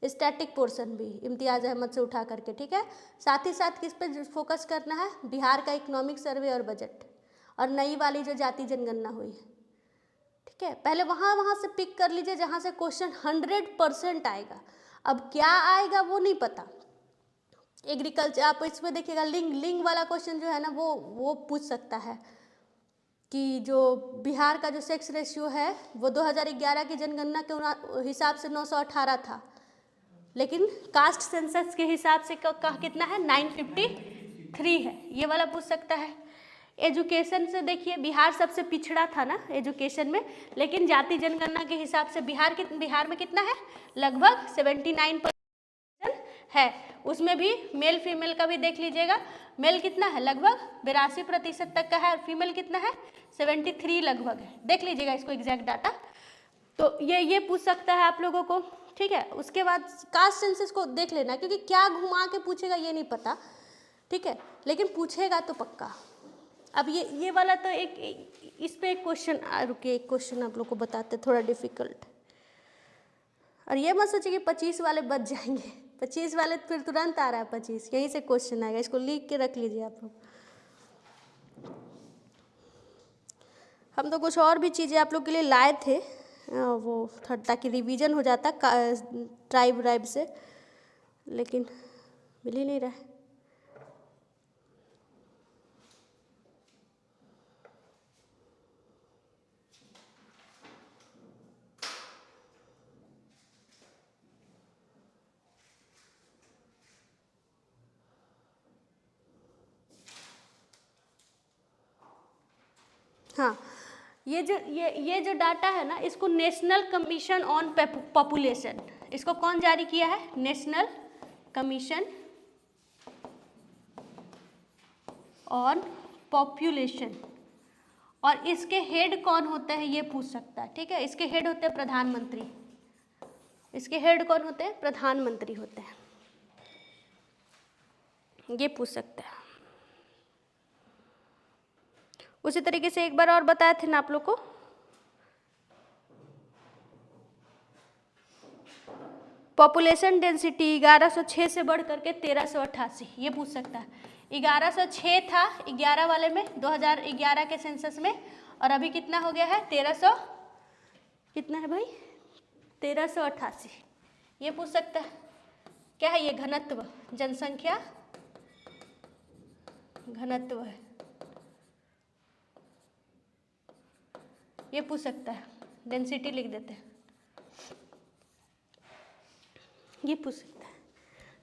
स्टैटिक पोर्शन भी, इम्तियाज़ अहमद से उठा करके, ठीक है। साथ ही साथ किस पे फोकस करना है, बिहार का इकोनॉमिक सर्वे और बजट, और नई वाली जो जाति जनगणना हुई है, ठीक है। पहले वहाँ से पिक कर लीजिए जहाँ से क्वेश्चन 100% आएगा। अब क्या आएगा वो नहीं पता। एग्रीकल्चर आप इसमें देखिएगा, लिंग वाला क्वेश्चन जो है ना वो पूछ सकता है कि जो बिहार का जो सेक्स रेशियो है वो 2011 की जनगणना के हिसाब से 918 था, लेकिन कास्ट सेंसस के हिसाब से कितना है, 953 है, ये वाला पूछ सकता है। एजुकेशन से देखिए, बिहार सबसे पिछड़ा था ना एजुकेशन में, लेकिन जाति जनगणना के हिसाब से बिहार में कितना है, लगभग 79% है। उसमें भी मेल फीमेल का भी देख लीजिएगा, मेल कितना है, लगभग 82% तक का है, और फीमेल कितना है, 73 लगभग है, देख लीजिएगा इसको एग्जैक्ट डाटा। तो ये पूछ सकता है आप लोगों को, ठीक है। उसके बाद कास्ट सेंसस को देख लेना, क्योंकि क्या घुमा के पूछेगा ये नहीं पता, ठीक है, लेकिन पूछेगा तो पक्का। अब ये वाला तो एक इस पे एक क्वेश्चन, रुकिए एक क्वेश्चन आप लोग को बताते, थोड़ा डिफिकल्ट। और ये मत सोचिए कि 25 वाले बच जाएंगे, 25 वाले फिर तुरंत आ रहा है 25, यहीं से क्वेश्चन आएगा, इसको लिख के रख लीजिए आप लोग। हम तो कुछ और भी चीज़ें आप लोग के लिए लाए थे, वो ताकि रिवीजन हो जाता ट्राइब से, लेकिन मिल ही नहीं रहा है। हाँ, ये जो डाटा है ना, इसको नेशनल कमीशन ऑन पॉपुलेशन, इसको कौन जारी किया है, नेशनल कमीशन ऑन पॉपुलेशन। और इसके हेड कौन होते हैं ये पूछ सकता है, ठीक है। इसके हेड होते हैं प्रधानमंत्री, इसके हेड कौन होते हैं, प्रधानमंत्री होते हैं, ये पूछ सकता है। उसी तरीके से एक बार और बताए थे ना आप लोग को, पॉपुलेशन डेंसिटी 1106 से बढ़ करके 1388, ये पूछ सकता है। 1106 था 11 वाले में, 2011 के सेंसस में, और अभी कितना हो गया है, 1300 कितना है भाई, 1388, ये पूछ सकता है। क्या है ये, घनत्व, जनसंख्या घनत्व है, ये पूछ सकता है। डेंसिटी लिख देते हैं, ये पूछ सकता है।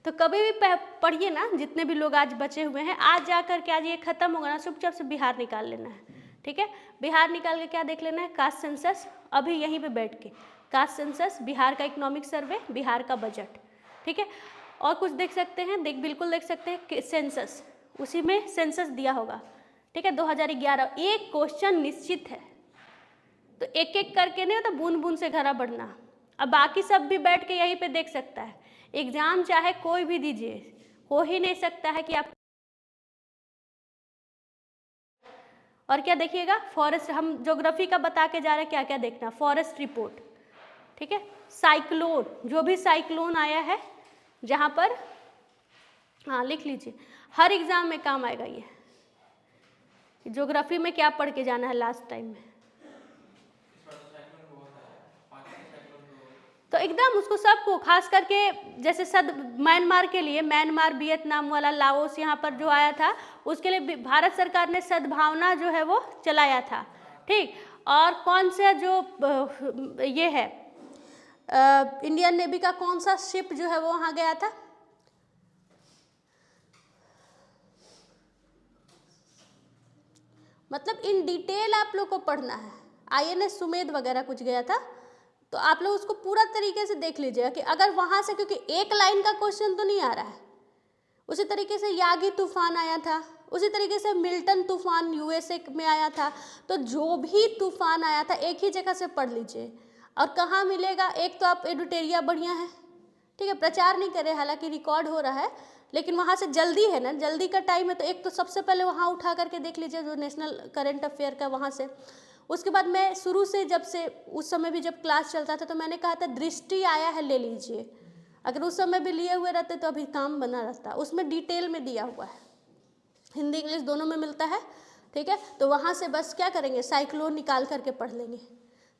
तो कभी भी पढ़िए ना, जितने भी लोग आज बचे हुए हैं, आज जा कर के, आज ये खत्म होगा ना, चुपचाप से बिहार निकाल लेना है, ठीक है। बिहार निकाल के क्या देख लेना है, कास्ट सेंसस, अभी यहीं पे बैठ के कास्ट सेंसस, बिहार का इकोनॉमिक सर्वे, बिहार का बजट, ठीक है। और कुछ देख सकते हैं, बिल्कुल देख सकते हैं सेंसस, उसी में सेंसस दिया होगा, ठीक है, 2011, एक क्वेश्चन निश्चित है, तो एक एक करके नहीं होता, बूंद बूंद से घड़ा बढ़ना। अब बाकी सब भी बैठ के यहीं पे देख सकता है। एग्जाम चाहे कोई भी दीजिए, हो ही नहीं सकता है कि आप और क्या देखिएगा, फॉरेस्ट, हम ज्योग्राफी का बता के जा रहे हैं क्या क्या देखना, फॉरेस्ट रिपोर्ट, ठीक है। साइक्लोन, जो भी साइक्लोन आया है जहाँ पर, हाँ लिख लीजिए, हर एग्जाम में काम आएगा ये। ज्योग्राफी में क्या पढ़ के जाना है लास्ट टाइम में, तो एकदम उसको सबको, खास करके जैसे म्यांमार के लिए, म्यांमार, वियतनाम वाला, लाओस यहाँ पर जो आया था, उसके लिए भारत सरकार ने सद्भावना जो है वो चलाया था, ठीक। और कौन सा जो ये है इंडियन नेवी का कौन सा शिप जो है वो वहाँ गया था, मतलब इन डिटेल आप लोग को पढ़ना है। INS सुमेध वगैरह कुछ गया था, तो आप लोग उसको पूरा तरीके से देख लीजिएगा कि अगर वहाँ से, क्योंकि एक लाइन का क्वेश्चन तो नहीं आ रहा है, उसी तरीके से यागी तूफान आया था, उसी तरीके से मिल्टन तूफान USA में आया था, तो जो भी तूफान आया था एक ही जगह से पढ़ लीजिए। और कहाँ मिलेगा, एक तो आप एडिटोरिया बढ़िया है, ठीक है, प्रचार नहीं करे, हालांकि रिकॉर्ड हो रहा है, लेकिन वहाँ से जल्दी है ना, जल्दी का टाइम है, तो एक तो सबसे पहले वहाँ उठा करके देख लीजिए जो नेशनल करंट अफेयर का वहाँ से। उसके बाद मैं शुरू से, जब से उस समय भी जब क्लास चलता था तो मैंने कहा था दृष्टि आया है ले लीजिए, अगर उस समय भी लिए हुए रहते तो अभी काम बना रहता, उसमें डिटेल में दिया हुआ है, हिंदी इंग्लिश दोनों में मिलता है, ठीक है। तो वहाँ से बस क्या करेंगे, साइक्लोन निकाल करके पढ़ लेंगे।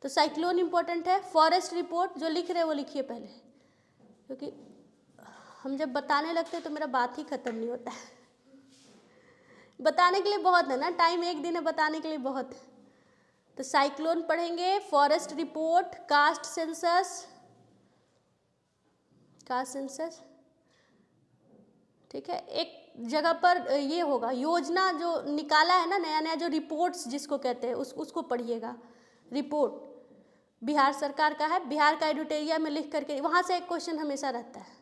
तो साइक्लोन इंपॉर्टेंट है। फॉरेस्ट रिपोर्ट जो लिख रहे हैं वो लिखिए पहले, क्योंकि हम जब बताने लगते हैं तो मेरा बात ही खत्म नहीं होता है। बताने के लिए बहुत है ना, टाइम एक दिन है, बताने के लिए बहुत है। तो साइक्लोन पढ़ेंगे, फॉरेस्ट रिपोर्ट, कास्ट सेंसस, ठीक है। एक जगह पर ये होगा, योजना जो निकाला है ना, नया नया जो रिपोर्ट्स जिसको कहते हैं, उसको पढ़िएगा। रिपोर्ट बिहार सरकार का है, बिहार का एडिटोरिया में लिख करके, वहाँ से एक क्वेश्चन हमेशा रहता है,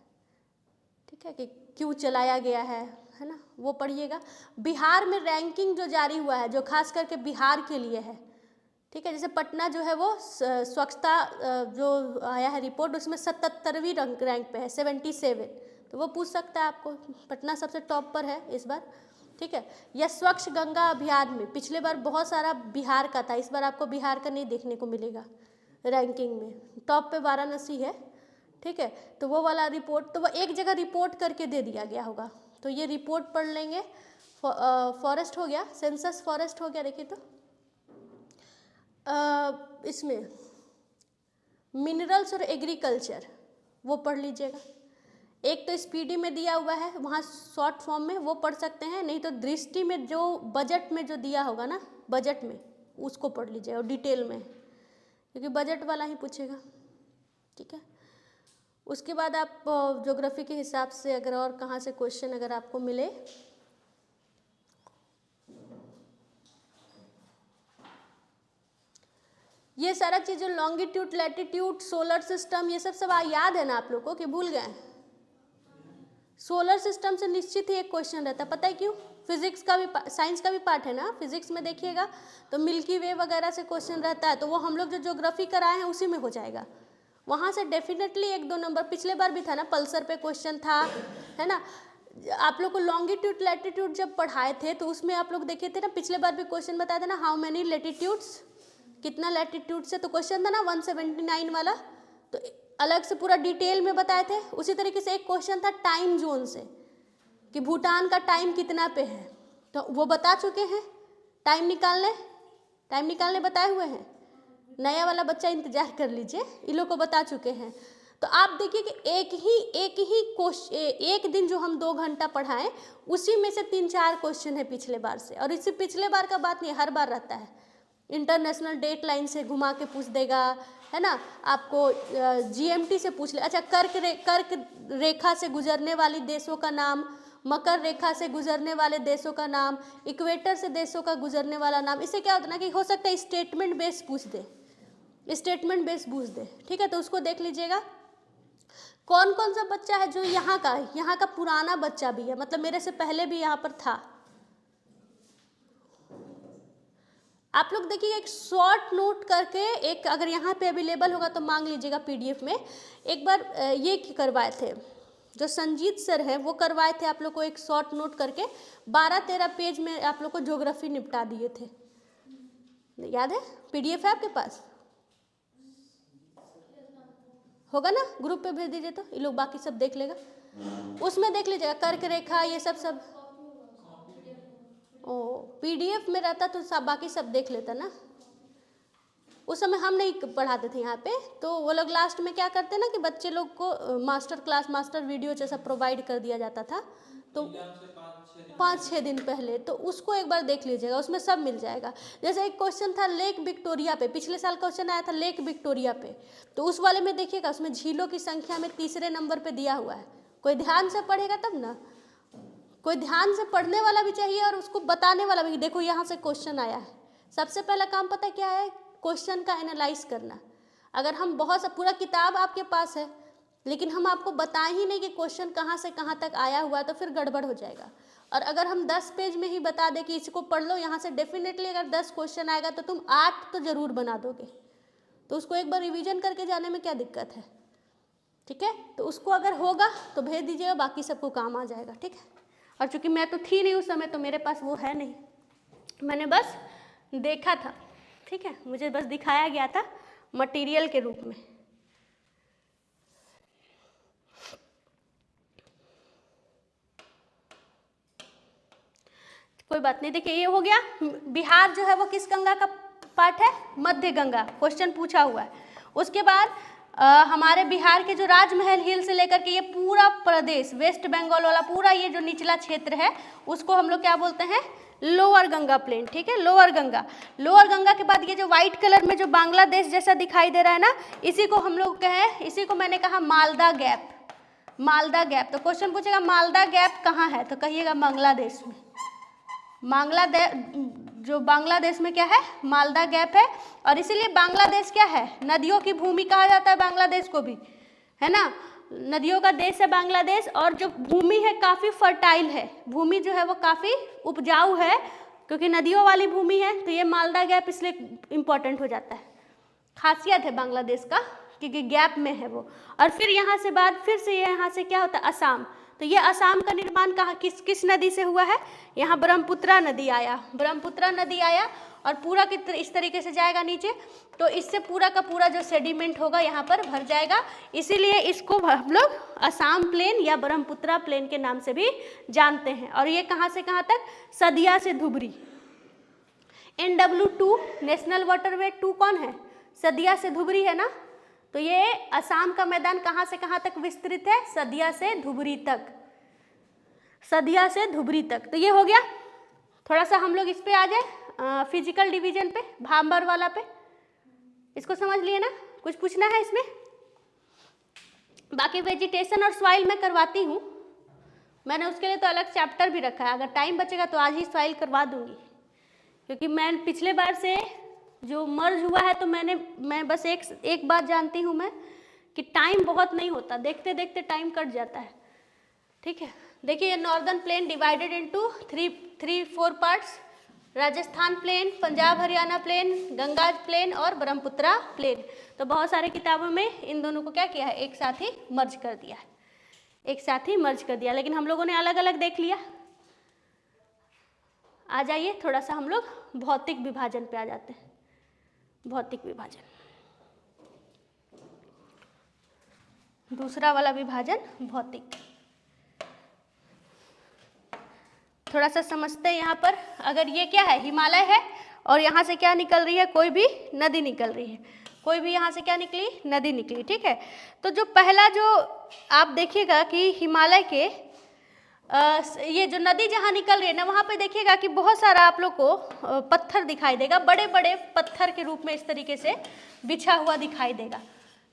ठीक है, कि क्यों चलाया गया है ना, वो पढ़िएगा। बिहार में रैंकिंग जो जारी हुआ है, जो खास करके बिहार के लिए है, ठीक है। जैसे पटना जो है वो स्वच्छता जो आया है रिपोर्ट, उसमें 77वीं रैंक पे है, 77, तो वो पूछ सकता है आपको, पटना सबसे टॉप पर है इस बार, ठीक है। या स्वच्छ गंगा अभियान में पिछले बार बहुत सारा बिहार का था, इस बार आपको बिहार का नहीं देखने को मिलेगा रैंकिंग में, टॉप पे वाराणसी है, ठीक है। तो वो वाला रिपोर्ट, तो वो एक जगह रिपोर्ट करके दे दिया गया होगा, तो ये रिपोर्ट पढ़ लेंगे। फॉरेस्ट हो गया, सेंसस फॉरेस्ट हो गया। देखिए तो इसमें मिनरल्स और एग्रीकल्चर वो पढ़ लीजिएगा। एक तो स्पीडी में दिया हुआ है, वहाँ शॉर्ट फॉर्म में वो पढ़ सकते हैं, नहीं तो दृष्टि में जो बजट में जो दिया होगा ना, बजट में उसको पढ़ लीजिए और डिटेल में, क्योंकि बजट वाला ही पूछेगा, ठीक है। उसके बाद आप ज्योग्राफी के हिसाब से अगर और कहाँ से क्वेश्चन अगर आपको मिले, ये सारा चीज़ जो लॉन्गिट्यूड, लैटिट्यूड, सोलर सिस्टम, ये सब याद है ना आप लोग को कि भूल गए? सोलर सिस्टम से निश्चित ही एक क्वेश्चन रहता है, पता है क्यों? फिजिक्स का भी, साइंस का भी पार्ट है ना, फिजिक्स में देखिएगा तो मिल्की वे वगैरह से क्वेश्चन रहता है, तो वो हम लोग जो ज्योग्राफी कराए हैं उसी में हो जाएगा, वहाँ से डेफिनेटली 1-2 नंबर। पिछले बार भी था ना, पल्सर पे क्वेश्चन था, है ना। आप लोग को लॉन्गिट्यूड लैटिट्यूड जब पढ़ाए थे तो उसमें आप लोग देखे थे ना, पिछले बार भी क्वेश्चन बताया था ना, हाउ मैनी लैटिट्यूड्स, कितना लैटिट्यूड से, तो क्वेश्चन था ना 179 वाला, तो अलग से पूरा डिटेल में बताए थे। उसी तरीके से एक क्वेश्चन था टाइम जोन से, कि भूटान का टाइम कितना पे है, तो वो बता चुके हैं, टाइम निकालने बताए हुए हैं। नया वाला बच्चा इंतजार कर लीजिए, इन लोग को बता चुके हैं। तो आप देखिए कि एक ही क्वेश्चन, एक दिन जो हम 2 घंटा पढ़ाएं, उसी में से 3-4 क्वेश्चन है पिछले बार से, और इससे पिछले बार का बात नहीं, हर बार रहता है। इंटरनेशनल डेट लाइन से घुमा के पूछ देगा, है ना, आपको GMT से पूछ ले, अच्छा कर्क रेखा से गुजरने वाली देशों का नाम, मकर रेखा से गुजरने वाले देशों का नाम, इक्वेटर से देशों का गुजरने वाला नाम। इससे क्या होता है ना, कि हो सकता है स्टेटमेंट बेस पूछ दे, ठीक है, तो उसको देख लीजिएगा। कौन कौन सा बच्चा है जो यहाँ का पुराना बच्चा भी है, मतलब मेरे से पहले भी यहाँ पर था। आप लोग देखिए, एक शॉर्ट नोट करके, एक अगर यहाँ पे अवेलेबल होगा तो मांग लीजिएगा PDF में। एक बार ये करवाए थे, जो संजीत सर हैं वो करवाए थे आप लोग को, एक शॉर्ट नोट करके 12-13 पेज में आप लोग को ज्योग्राफी निपटा दिए थे, याद है? PDF है आपके पास? होगा ना, ग्रुप पे भेज दीजिए तो ये लोग बाकी सब देख लेगा। उसमें देख लीजिएगा कर्क रेखा ये सब। ओ PDF में रहता तो सब बाकी सब देख लेता ना। उस समय हम नहीं पढ़ाते थे यहाँ पे, तो वो लोग लास्ट में क्या करते ना कि बच्चे लोग को मास्टर क्लास, मास्टर वीडियो जैसा प्रोवाइड कर दिया जाता था, तो 5-6 दिन पहले, तो उसको एक बार देख लीजिएगा, उसमें सब मिल जाएगा। जैसे एक क्वेश्चन था लेक विक्टोरिया पे, पिछले साल क्वेश्चन आया था लेक विक्टोरिया पे, तो उस वाले में देखिएगा उसमें झीलों की संख्या में तीसरे नंबर पे दिया हुआ है। कोई ध्यान से पढ़ेगा तब ना, कोई ध्यान से पढ़ने वाला भी चाहिए और उसको बताने वाला भी। देखो यहाँ से क्वेश्चन आया है, सबसे पहला काम पता है क्या है? क्वेश्चन का एनालाइज करना। अगर हम बहुत सा पूरा किताब आपके पास है लेकिन हम आपको बताएं ही नहीं कि क्वेश्चन कहाँ से कहाँ तक आया हुआ है, तो फिर गड़बड़ हो जाएगा। और अगर हम 10 पेज में ही बता दें कि इसको पढ़ लो यहाँ से, डेफिनेटली अगर 10 क्वेश्चन आएगा तो तुम 8 तो जरूर बना दोगे। तो उसको एक बार रिवीजन करके जाने में क्या दिक्कत है? ठीक है, तो उसको अगर होगा तो भेज दीजिएगा, बाकी सबको काम आ जाएगा। ठीक है, और चूंकि मैं तो थी नहीं उस समय, तो मेरे पास वो है नहीं, मैंने बस देखा था। ठीक है, मुझे बस दिखाया गया था मटेरियल के रूप में। कोई बात नहीं, देखिए ये हो गया। बिहार जो है वो किस गंगा का पार्ट है? मध्य गंगा, क्वेश्चन पूछा हुआ है। उसके बाद हमारे बिहार के जो राजमहल हिल से लेकर के ये पूरा प्रदेश, वेस्ट बंगाल वाला पूरा ये जो निचला क्षेत्र है, उसको हम लोग क्या बोलते हैं? Lower Ganga plain. ठीक है, लोअर गंगा। लोअर गंगा के बाद ये जो व्हाइट कलर में जो बांग्लादेश जैसा दिखाई दे रहा है ना, इसी को हम लोग कहें, इसी को मैंने कहा मालदा गैप। मालदा गैप, तो क्वेश्चन पूछेगा मालदा गैप कहाँ है, तो कहिएगा बांग्लादेश में। जो बांग्लादेश में क्या है? मालदा गैप है। और इसीलिए बांग्लादेश क्या है? नदियों की भूमि कहा जाता है बांग्लादेश को भी, है ना, नदियों का देश है बांग्लादेश। और जो भूमि है काफ़ी फर्टाइल है, भूमि जो है वो काफ़ी उपजाऊ है, क्योंकि नदियों वाली भूमि है, तो ये मालदा गैप इसलिए इम्पोर्टेंट हो जाता है। खासियत है बांग्लादेश का, क्योंकि गैप में है वो। और फिर यहाँ से बाद फिर से यहाँ से क्या होता है? असम। तो ये असम का निर्माण कहाँ, किस नदी से हुआ है? यहाँ ब्रह्मपुत्रा नदी आया, ब्रह्मपुत्रा नदी आया और पूरा इस तरीके से जाएगा नीचे, तो इससे पूरा का पूरा जो सेडिमेंट होगा यहाँ पर भर जाएगा। इसीलिए इसको हम लोग असम प्लेन या ब्रह्मपुत्रा प्लेन के नाम से भी जानते हैं। और ये कहाँ से कहाँ तक? सदिया से धुबरी। NW2 नेशनल वाटरवे 2 कौन है? सदिया से धुबरी है ना। तो ये असम का मैदान कहाँ से कहाँ तक विस्तृत है? सदिया से धुबरी तक, सदिया से धुबरी तक। तो ये हो गया। थोड़ा सा हम लोग इस पे आ जाए, फिजिकल डिवीजन पे, भांबर वाला पे। इसको समझ लिए ना? कुछ पूछना है इसमें? बाकी वेजिटेशन और सॉइल मैं करवाती हूँ, मैंने उसके लिए तो अलग चैप्टर भी रखा है। अगर टाइम बचेगा तो आज ही सॉइल करवा दूंगी, क्योंकि मैं पिछले बार से जो मर्ज हुआ है, तो मैं बस एक बात जानती हूँ मैं, कि टाइम बहुत नहीं होता, देखते देखते टाइम कट जाता है। ठीक है, देखिए northern plain divided into 3-4 parts, Rajasthan plain, Punjab Haryana plain, Ganga plain और ब्रह्मपुत्रा प्लेन। तो बहुत सारे किताबों में इन दोनों को क्या किया है? एक साथ ही मर्ज कर दिया है, एक साथ ही मर्ज कर दिया, लेकिन हम लोगों ने अलग अलग देख लिया। आ जाइए थोड़ा सा हम लोग भौतिक विभाजन पे आ जाते हैं। भौतिक विभाजन, दूसरा वाला विभाजन भौतिक। थोड़ा सा समझते हैं यहाँ पर। अगर ये क्या है? हिमालय है, और यहाँ से क्या निकल रही है? कोई भी नदी निकल रही है, कोई भी यहाँ से क्या निकली? नदी निकली। ठीक है, तो जो पहला जो आप देखिएगा कि हिमालय के ये जो नदी जहाँ निकल रही है ना, वहाँ पे देखिएगा कि बहुत सारा आप लोग को पत्थर दिखाई देगा, बड़े बड़े पत्थर के रूप में इस तरीके से बिछा हुआ दिखाई देगा,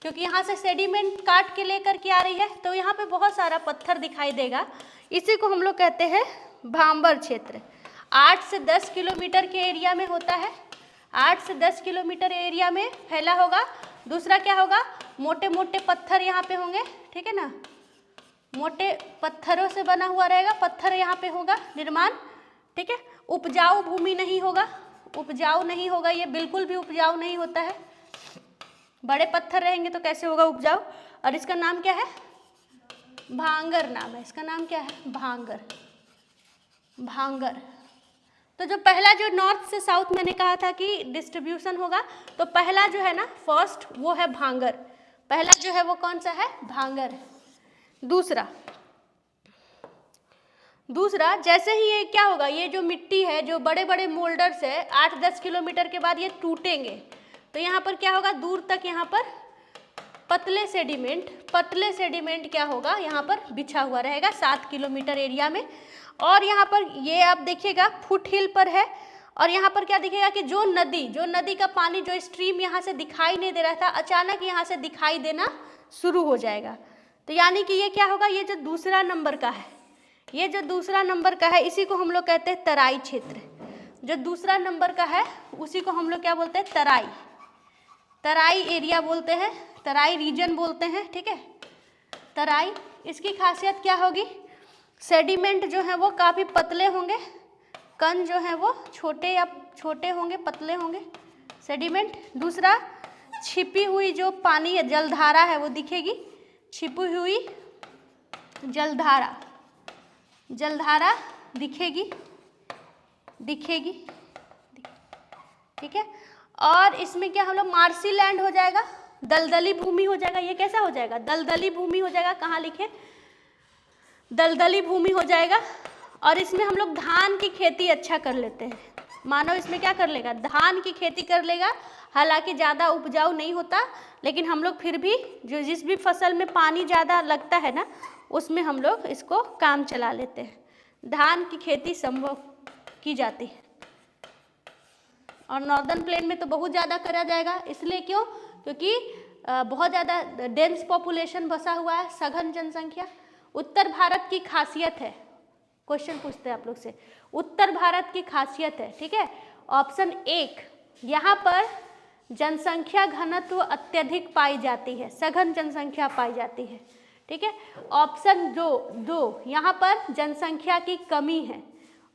क्योंकि यहाँ से सेडिमेंट काट के लेकर के आ रही है, तो यहाँ पे बहुत सारा पत्थर दिखाई देगा। इसी को हम लोग कहते हैं भांबर क्षेत्र। 8 से 10 किलोमीटर के एरिया में होता है, 8 से 10 किलोमीटर एरिया में फैला होगा। दूसरा क्या होगा? मोटे मोटे पत्थर यहाँ पे होंगे, ठीक है ना, मोटे पत्थरों से बना हुआ रहेगा, पत्थर यहाँ पे होगा निर्माण। ठीक है, उपजाऊ भूमि नहीं होगा, उपजाऊ नहीं होगा, ये बिल्कुल भी उपजाऊ नहीं होता है। बड़े पत्थर रहेंगे तो कैसे होगा उपजाऊ? और इसका नाम क्या है? भांगर नाम है इसका। नाम क्या है? भांगर। भांगर, तो जो पहला जो नॉर्थ से साउथ मैंने कहा था कि डिस्ट्रीब्यूशन होगा, तो पहला जो है ना फर्स्ट वो है भांगर, पहला जो है वो कौन सा है, भांगर है। दूसरा जैसे ही ये क्या होगा, ये जो मिट्टी है, जो बड़े बड़े मोल्डर्स है 8-10 किलोमीटर के बाद ये टूटेंगे, तो यहाँ पर क्या होगा, दूर तक यहाँ पर पतले सेडिमेंट क्या होगा, यहाँ पर बिछा हुआ रहेगा 7 किलोमीटर एरिया में। और यहाँ पर ये आप देखिएगा फुट हिल पर है, और यहाँ पर क्या दिखेगा कि जो नदी का पानी, जो स्ट्रीम यहाँ से दिखाई नहीं दे रहा था, अचानक यहाँ से दिखाई देना शुरू हो जाएगा। तो यानी कि ये क्या होगा, ये जो दूसरा नंबर का है, ये जो दूसरा नंबर का है इसी को हम लोग कहते हैं तराई क्षेत्र। जो दूसरा नंबर का है उसी को हम लोग क्या बोलते हैं, तराई एरिया बोलते हैं, तराई रीजन बोलते हैं, ठीक है, तराई। इसकी खासियत क्या होगी, सेडिमेंट जो है वो काफ़ी पतले होंगे, कण जो है वो छोटे होंगे, पतले होंगे सेडिमेंट। दूसरा छिपी हुई जो पानी है, जलधारा है वो दिखेगी, छिपी हुई जलधारा दिखेगी, ठीक है। और इसमें क्या हम लोग मार्सी लैंड हो जाएगा, दलदली भूमि हो जाएगा। ये कैसा हो जाएगा, दलदली भूमि हो जाएगा, कहाँ लिखे, दलदली भूमि हो जाएगा। और इसमें हम लोग धान की खेती अच्छा कर लेते हैं, मानव इसमें क्या कर लेगा, धान की खेती कर लेगा। हालांकि ज़्यादा उपजाऊ नहीं होता, लेकिन हम लोग फिर भी जो जिस भी फसल में पानी ज़्यादा लगता है ना, उसमें हम लोग इसको काम चला लेते हैं। धान की खेती संभव की जाती है, और नॉर्दर्न प्लेन में तो बहुत ज़्यादा करा जाएगा। इसलिए क्यों, क्योंकि बहुत ज़्यादा डेंस पॉपुलेशन बसा हुआ है, सघन जनसंख्या। उत्तर भारत की खासियत है, क्वेश्चन पूछते हैं आप लोग से, उत्तर भारत की खासियत है, ठीक है। ऑप्शन 1, यहाँ पर जनसंख्या घनत्व अत्यधिक पाई जाती है, सघन जनसंख्या पाई जाती है, ठीक है। ऑप्शन 2, यहाँ पर जनसंख्या की कमी है।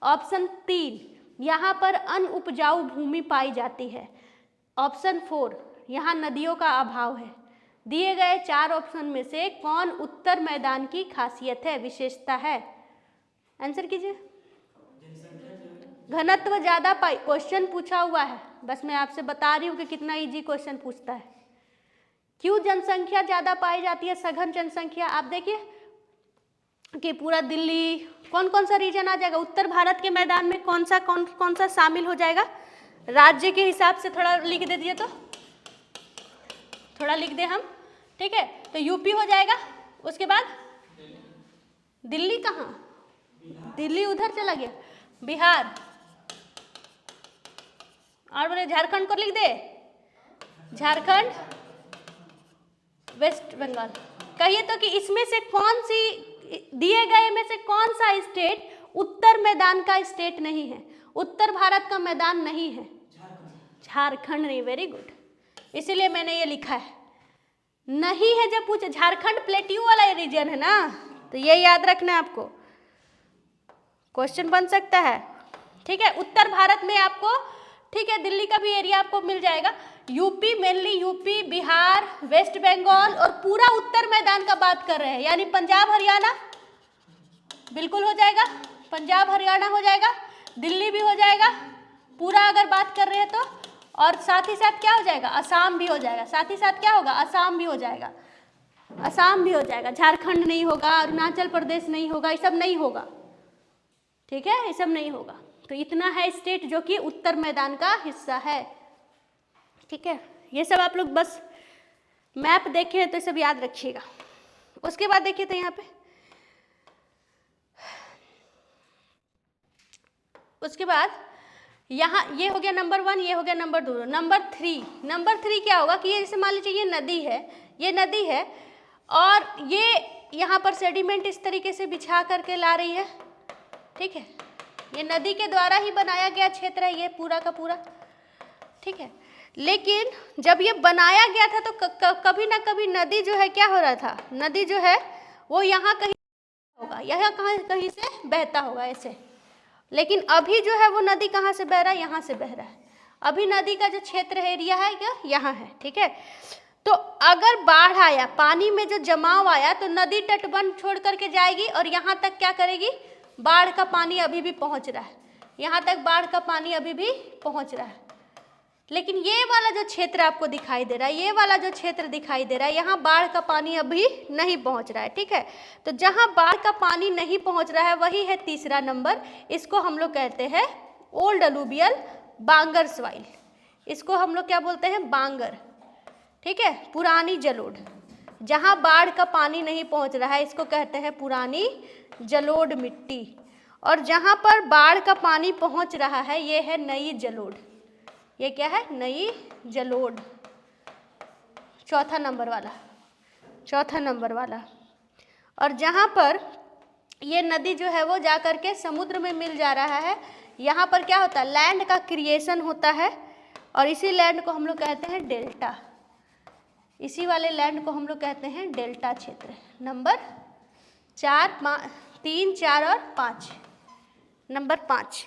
ऑप्शन 3, यहाँ पर अनउपजाऊ भूमि पाई जाती है। ऑप्शन 4, यहाँ नदियों का अभाव है। दिए गए 4 ऑप्शन में से कौन उत्तर मैदान की खासियत है, विशेषता है, आंसर कीजिए। घनत्व ज़्यादा पाई, क्वेश्चन पूछा हुआ है, बस मैं आपसे बता रही हूँ कि कितना इजी क्वेश्चन पूछता है। क्यों जनसंख्या ज़्यादा पाई जाती है, सघन जनसंख्या, आप देखिए कि पूरा दिल्ली, कौन सा रीजन आ जाएगा, उत्तर भारत के मैदान में कौन सा शामिल हो जाएगा, राज्य के हिसाब से थोड़ा लिख दे दिए, तो थोड़ा लिख दे हम, ठीक है। तो यूपी हो जाएगा, उसके बाद दिल्ली, कहाँ, दिल्ली उधर चला गया, बिहार, और बोले झारखंड को लिख दे, झारखंड, वेस्ट बंगाल। कहिए तो कि इसमें से कौन सी, दिए गए में से कौन सा स्टेट उत्तर मैदान का स्टेट नहीं है, उत्तर भारत का मैदान नहीं है, झारखंड नहीं, वेरी गुड, इसीलिए मैंने ये लिखा है। नहीं है जब पूछे, झारखंड प्लेट्यू वाला रीजन है ना, तो ये याद रखना है आपको, क्वेश्चन बन सकता है, ठीक है। उत्तर भारत में आपको, ठीक है, दिल्ली का भी एरिया आपको मिल जाएगा। UP, mainly UP, Bihar, West Bengal और पूरा उत्तर मैदान का बात कर रहे हैं, यानी पंजाब हरियाणा बिल्कुल हो जाएगा, पंजाब हरियाणा हो जाएगा, दिल्ली भी हो जाएगा, पूरा अगर बात कर रहे हैं तो। और साथ ही साथ क्या हो जाएगा, असम भी हो जाएगा, साथ ही साथ क्या होगा, असम भी हो जाएगा, असम भी हो जाएगा, झारखंड नहीं होगा, अरुणाचल प्रदेश नहीं होगा, ये सब नहीं होगा, ठीक है, ये सब नहीं होगा। तो इतना है स्टेट जो कि उत्तर मैदान का हिस्सा है, ठीक है। ये सब आप लोग बस मैप देखें तो सब याद रखिएगा। उसके बाद देखिए तो यहाँ पे, उसके बाद यहाँ ये हो गया नंबर 1, ये हो गया नंबर 2। नंबर 3 क्या होगा कि ये जैसे मान लीजिए ये नदी है और ये यहाँ पर सेडिमेंट इस तरीके से बिछा करके ला रही है, ठीक है, ये नदी के द्वारा ही बनाया गया क्षेत्र है ये पूरा का पूरा, ठीक है। लेकिन जब ये बनाया गया था तो कभी ना कभी नदी जो है क्या हो रहा था, नदी जो है वो यहाँ कहीं होगा, यहाँ कहीं से बहता होगा ऐसे। लेकिन अभी जो है वो नदी कहाँ से बह रहा है, यहाँ से बह रहा है। अभी नदी का जो क्षेत्र है, एरिया है क्या, यहाँ है, ठीक है। तो अगर बाढ़ आया, पानी में जो जमाव आया, तो नदी तटबंध छोड़ करके जाएगी और यहाँ तक क्या करेगी, बाढ़ का पानी अभी भी पहुँच रहा है। यहाँ तक बाढ़ का पानी अभी भी पहुँच रहा है। लेकिन ये वाला जो क्षेत्र आपको दिखाई दे रहा है, ये वाला जो क्षेत्र दिखाई दे रहा है, यहाँ बाढ़ का पानी अभी नहीं पहुँच रहा है, ठीक है। तो जहाँ बाढ़ का पानी नहीं पहुँच रहा है वही है तीसरा नंबर। इसको हम लोग कहते हैं ओल्ड अलूवियल बांगर सॉइल। इसको हम लोग क्या बोलते हैं? बांगर, ठीक है, पुरानी जलोढ़। जहाँ बाढ़ का पानी नहीं पहुँच रहा है इसको कहते हैं पुरानी जलोढ़ मिट्टी, और जहाँ पर बाढ़ का पानी पहुँच रहा है ये है नई जलोढ़। ये क्या है? नई जलोढ़, चौथा नंबर वाला। और जहाँ पर ये नदी जो है वो जा कर के समुद्र में मिल जा रहा है, यहाँ पर क्या होता है? लैंड का क्रिएशन होता है, और इसी लैंड को हम लोग कहते हैं डेल्टा। इसी वाले लैंड को हम लोग कहते हैं डेल्टा क्षेत्र। नंबर 4, 3, 4 और 5। नंबर 5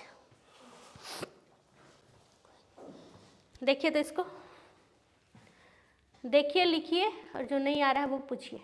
देखिए, तो इसको देखिए, लिखिए, और जो नहीं आ रहा है वो पूछिए।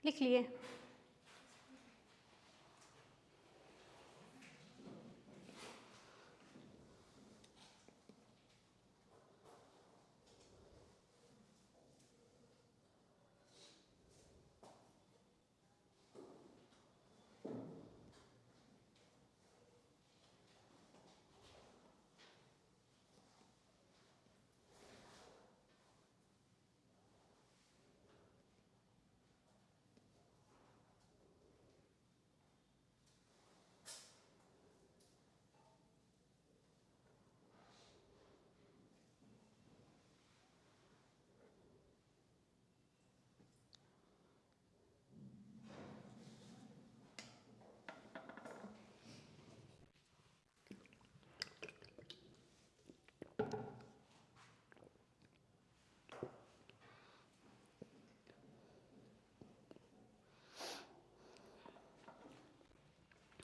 लिख लिए?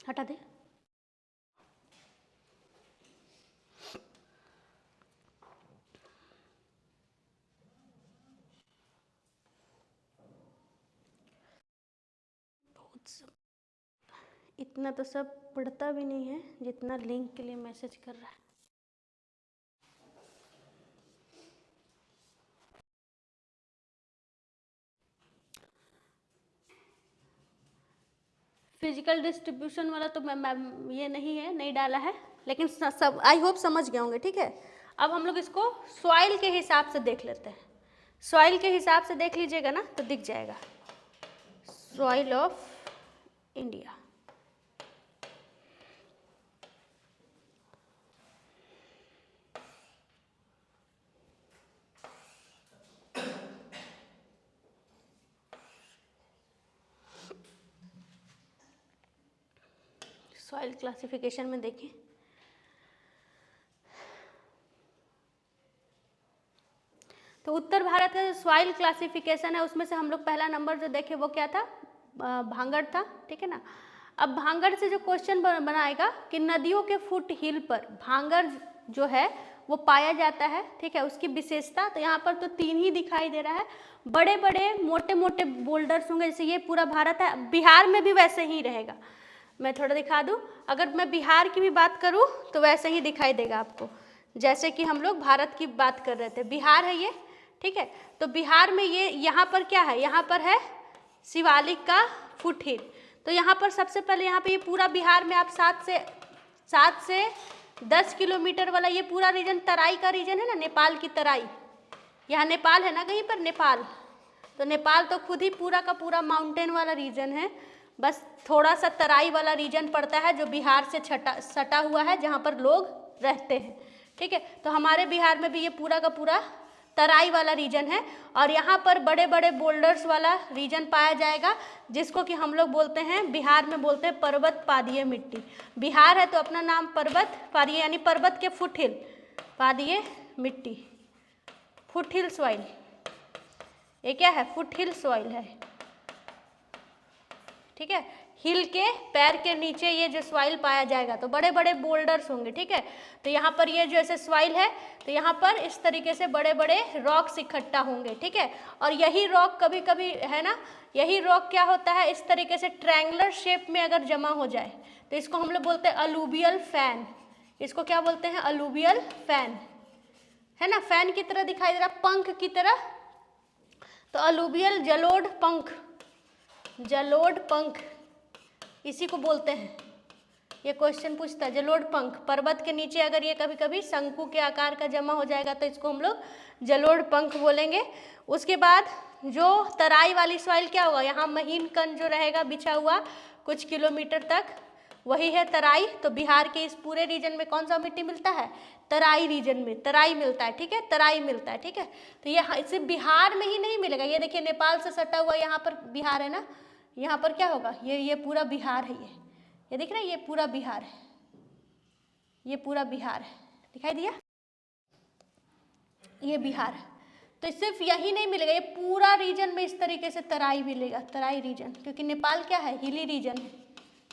हटा दे। इतना तो सब पढ़ता भी नहीं है जितना लिंक के लिए मैसेज कर रहा है। फिजिकल डिस्ट्रीब्यूशन वाला तो मैं ये नहीं है, नहीं डाला है, लेकिन सब आई होप समझ गए होंगे, ठीक है। अब हम लोग इसको सॉइल के हिसाब से देख लेते हैं। सॉइल के हिसाब से देख लीजिएगा ना तो दिख जाएगा, soil of India. Soil classification में देखें, तो उत्तर भारत का जो सॉइल क्लासिफिकेशन है उसमें से हम लोग पहला नंबर जो देखे वो क्या था, भांगड़ था, ठीक है ना। अब भांगड़ से जो क्वेश्चन बनाएगा कि नदियों के फुट हिल पर भांगड़ जो है वो पाया जाता है, ठीक है, उसकी विशेषता। तो यहाँ पर तो 3 ही दिखाई दे रहा है, बड़े बड़े मोटे मोटे बोल्डर्स होंगे, जैसे ये पूरा भारत है, बिहार में भी वैसे ही रहेगा। मैं थोड़ा दिखा दूँ, अगर मैं बिहार की भी बात करूँ तो वैसे ही दिखाई देगा आपको, जैसे कि हम लोग भारत की बात कर रहे थे। बिहार है ये, ठीक है। तो बिहार में ये यहाँ पर क्या है, यहाँ पर है शिवालिक का फुट हिल। तो यहाँ पर सबसे पहले यहाँ पे ये पूरा बिहार में आप 7 से 10 किलोमीटर वाला ये पूरा रीजन तराई का रीजन है ना, नेपाल की तराई। यहाँ नेपाल है ना कहीं पर, नेपाल, तो नेपाल तो खुद ही पूरा का पूरा माउंटेन वाला रीजन है, बस थोड़ा सा तराई वाला रीजन पड़ता है जो बिहार से सटा हुआ है, जहाँ पर लोग रहते हैं, ठीक है। तो हमारे बिहार में भी ये पूरा का पूरा तराई वाला रीजन है, और यहाँ पर बड़े बड़े बोल्डर्स वाला रीजन पाया जाएगा, जिसको कि हम लोग बोलते हैं, बिहार में बोलते हैं पर्वत पादीय मिट्टी। बिहार है तो अपना नाम पर्वत पादीय, यानी पर्वत के फुट हिल, पादीय मिट्टी, फुट हिल सॉइल। ये क्या है, फुट हिल सॉइल है, ठीक है। हिल के पैर के नीचे ये जो सॉइल पाया जाएगा, तो बड़े बड़े बोल्डर्स होंगे, ठीक है। तो यहाँ पर ये जो ऐसे सॉइल है, तो यहाँ पर इस तरीके से बड़े बड़े रॉक्स इकट्ठा होंगे, ठीक है। और यही रॉक कभी कभी है ना, यही रॉक क्या होता है, इस तरीके से ट्रायंगुलर शेप में अगर जमा हो जाए तो इसको हम लोग बोलते हैं अलूवियल फैन। इसको क्या बोलते हैं, अलूवियल फैन, है ना। फैन की तरह दिखाई दे रहा, पंख की तरह, तो अलूवियल जलोढ़ पंख, जलोढ़ पंख इसी को बोलते हैं। ये क्वेश्चन पूछता है, जलोढ़ पंख, पर्वत के नीचे अगर ये कभी कभी शंकु के आकार का जमा हो जाएगा तो इसको हम लोग जलोढ़ पंख बोलेंगे। उसके बाद जो तराई वाली सॉइल क्या होगा, यहाँ महीन कण जो रहेगा बिछा हुआ कुछ किलोमीटर तक, वही है तराई। तो बिहार के इस पूरे रीजन में कौन सा मिट्टी मिलता है, तराई रीजन में तराई मिलता है, ठीक है, तराई मिलता है, ठीक है। तो ये सिर्फ बिहार में ही नहीं मिलेगा, ये देखिए नेपाल से सटा हुआ यहाँ पर बिहार है ना, यहाँ पर क्या होगा, ये पूरा बिहार है, ये दिख रहा है, ये पूरा बिहार है, ये पूरा बिहार है, दिखाई दिया, ये बिहार है। तो सिर्फ यही नहीं मिलेगा, ये पूरा रीजन में इस तरीके से तराई मिलेगा, तराई रीजन, क्योंकि नेपाल क्या है, हिली रीजन है,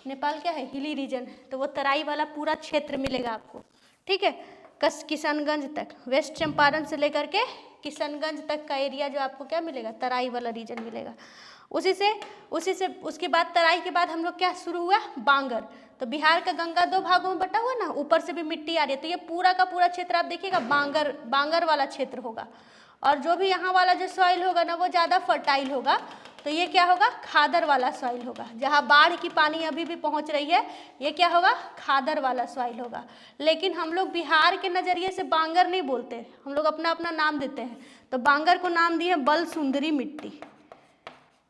नेपाल क्या है, हिली रीजन है, तो वो तराई वाला पूरा क्षेत्र मिलेगा आपको, ठीक है। किशनगंज तक, वेस्ट चंपारण से लेकर के किशनगंज तक का एरिया जो आपको क्या मिलेगा, तराई वाला रीजन मिलेगा। उसी से उसके बाद तराई के बाद हम लोग क्या शुरू हुआ, बांगर। तो बिहार का गंगा 2 भागों में बटा हुआ ना, ऊपर से भी मिट्टी आ रही है, तो ये पूरा का पूरा क्षेत्र आप देखिएगा बांगर वाला क्षेत्र होगा। और जो भी यहाँ वाला जो सॉइल होगा ना वो ज़्यादा फर्टाइल होगा, तो ये क्या होगा, खादर वाला सॉइल होगा। जहाँ बाढ़ की पानी अभी भी पहुँच रही है, ये क्या होगा, खादर वाला सॉइल होगा। लेकिन हम लोग बिहार के नज़रिए से बांगर नहीं बोलते, हम लोग अपना अपना नाम देते हैं। तो बांगर को नाम दिए बल सुंदरी मिट्टी,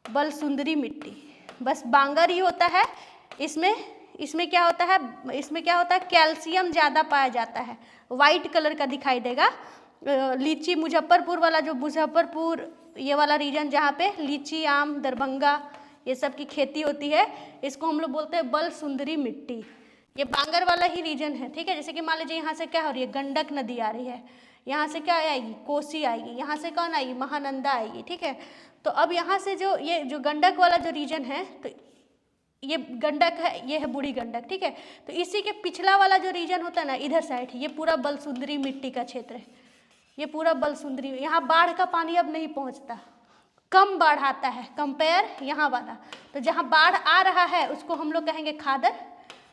बल सुंदरी मिट्टी, बस बांगर ही होता है। इसमें क्या होता है, इसमें क्या होता है, कैल्शियम ज़्यादा पाया जाता है, वाइट कलर का दिखाई देगा। लीची मुजफ्फरपुर वाला, जो मुजफ्फरपुर ये वाला रीजन जहाँ पे लीची, आम, दरभंगा ये सब की खेती होती है, इसको हम लोग बोलते हैं बल सुंदरी मिट्टी। ये बांगर वाला ही रीजन है, ठीक है। जैसे कि मान लीजिए यहाँ से क्या हो रही है, गंडक नदी आ रही है, यहाँ से क्या आएगी, कोसी आएगी, यहाँ से कौन आएगी, महानंदा आएगी, ठीक है। तो अब यहाँ से ये जो गंडक वाला जो रीजन है, तो ये गंडक है, ये है बूढ़ी गंडक, ठीक है। तो इसी के पिछला वाला जो रीजन होता है ना, इधर साइड, ये पूरा बलसुंदरी मिट्टी का क्षेत्र है, ये पूरा बलसुंदरी। यहाँ बाढ़ का पानी अब नहीं पहुँचता, कम बाढ़ आता है कंपेयर यहाँ वाला। तो जहाँ बाढ़ आ रहा है उसको हम लोग कहेंगे खादर,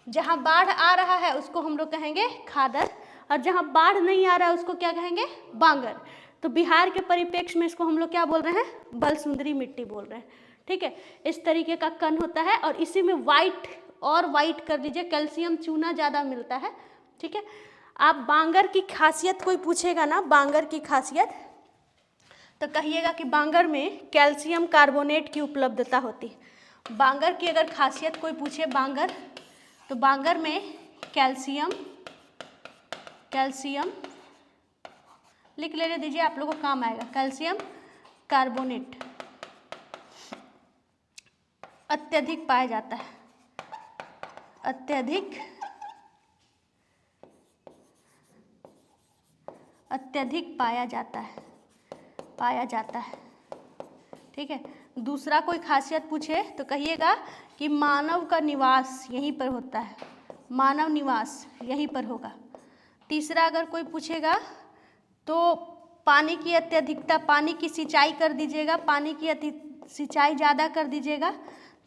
जहाँ बाढ़ आ रहा है उसको हम लोग कहेंगे खादर, और जहाँ बाढ़ नहीं आ रहा है उसको क्या कहेंगे, बांगर। तो बिहार के परिप्रेक्ष्य में इसको हम लोग क्या बोल रहे हैं, बलसुंदरी मिट्टी बोल रहे हैं, ठीक है, इस तरीके का कण होता है और इसी में वाइट और वाइट कर दीजिए, कैल्शियम चूना ज़्यादा मिलता है। ठीक है, आप बांगर की खासियत कोई पूछेगा ना, बांगर की खासियत, तो कहिएगा कि बांगर में कैल्शियम कार्बोनेट की उपलब्धता होती है। बांगर की अगर खासियत कोई पूछे बांगर, तो बांगर में कैल्शियम लिख लेने दीजिए, आप लोगों को काम आएगा, कैल्शियम कार्बोनेट अत्यधिक पाया जाता है, अत्यधिक पाया जाता है। ठीक है, दूसरा कोई खासियत पूछे तो कहिएगा कि मानव का निवास यहीं पर होता है, मानव निवास यहीं पर होगा। तीसरा अगर कोई पूछेगा तो पानी की अत्यधिकता, पानी की सिंचाई कर दीजिएगा, पानी की सिंचाई ज़्यादा कर दीजिएगा,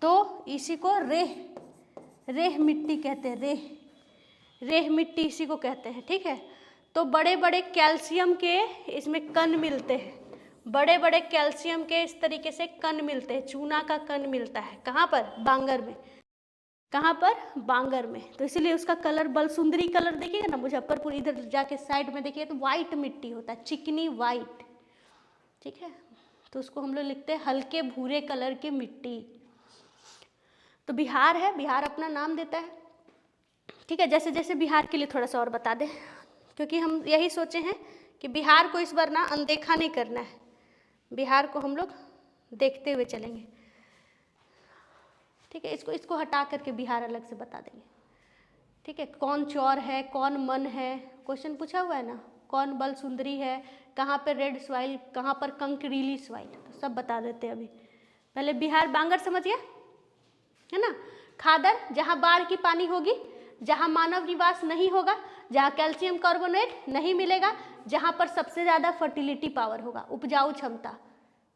तो इसी को रेह मिट्टी कहते हैं, रेह मिट्टी इसी को कहते हैं। ठीक है, तो बड़े बड़े कैल्शियम के इसमें कण मिलते हैं, बड़े बड़े कैल्शियम के इस तरीके से कण मिलते हैं, चूना का कण मिलता है। कहाँ पर? बांगर में। कहाँ पर? बांगर में। तो इसीलिए उसका कलर बलसुंदरी कलर देखिएगा ना, मुजफ्फरपुर इधर जाके साइड में देखिए तो वाइट मिट्टी होता है, चिकनी वाइट। ठीक है, तो उसको हम लोग लिखते हैं हल्के भूरे कलर की मिट्टी। तो बिहार है, बिहार अपना नाम देता है। ठीक है, जैसे जैसे बिहार के लिए थोड़ा सा और बता दें, क्योंकि हम यही सोचे हैं कि बिहार को इस बार ना अनदेखा नहीं करना है, बिहार को हम लोग देखते हुए चलेंगे। ठीक है, इसको हटा करके बिहार अलग से बता देंगे। ठीक है, कौन चौर है, कौन मन है, क्वेश्चन पूछा हुआ है ना, कौन बलसुंदरी है, कहाँ पर रेड सॉइल, कहाँ पर कंकरीली सॉइल, तो सब बता देते हैं अभी। पहले बिहार बांगर समझ गया है ना। खादर, जहाँ बाढ़ की पानी होगी, जहाँ मानव निवास नहीं होगा, जहाँ कैल्शियम कार्बोनेट नहीं मिलेगा, जहाँ पर सबसे ज़्यादा फर्टिलिटी पावर होगा, उपजाऊ क्षमता।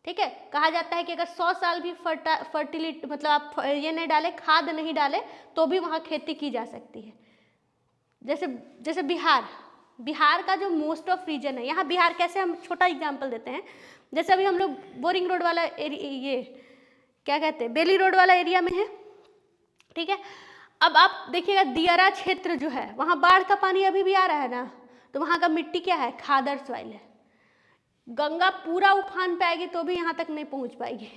ठीक है, कहा जाता है कि अगर 100 साल भी फर्टिलिटी मतलब आप ये नहीं डाले, खाद नहीं डाले, तो भी वहाँ खेती की जा सकती है। जैसे बिहार का जो मोस्ट ऑफ रीजन है, यहाँ बिहार कैसे, हम छोटा एग्जाम्पल देते हैं। जैसे अभी हम लोग बोरिंग रोड वाला ये क्या कहते हैं, बेली रोड वाला एरिया में है। ठीक है, अब आप देखिएगा दियारा क्षेत्र जो है, वहाँ बाढ़ का पानी अभी भी आ रहा है ना, तो वहाँ का मिट्टी क्या है, खादर सॉइल है। गंगा पूरा उफान पे आएगी तो भी यहाँ तक नहीं पहुँच पाएगी।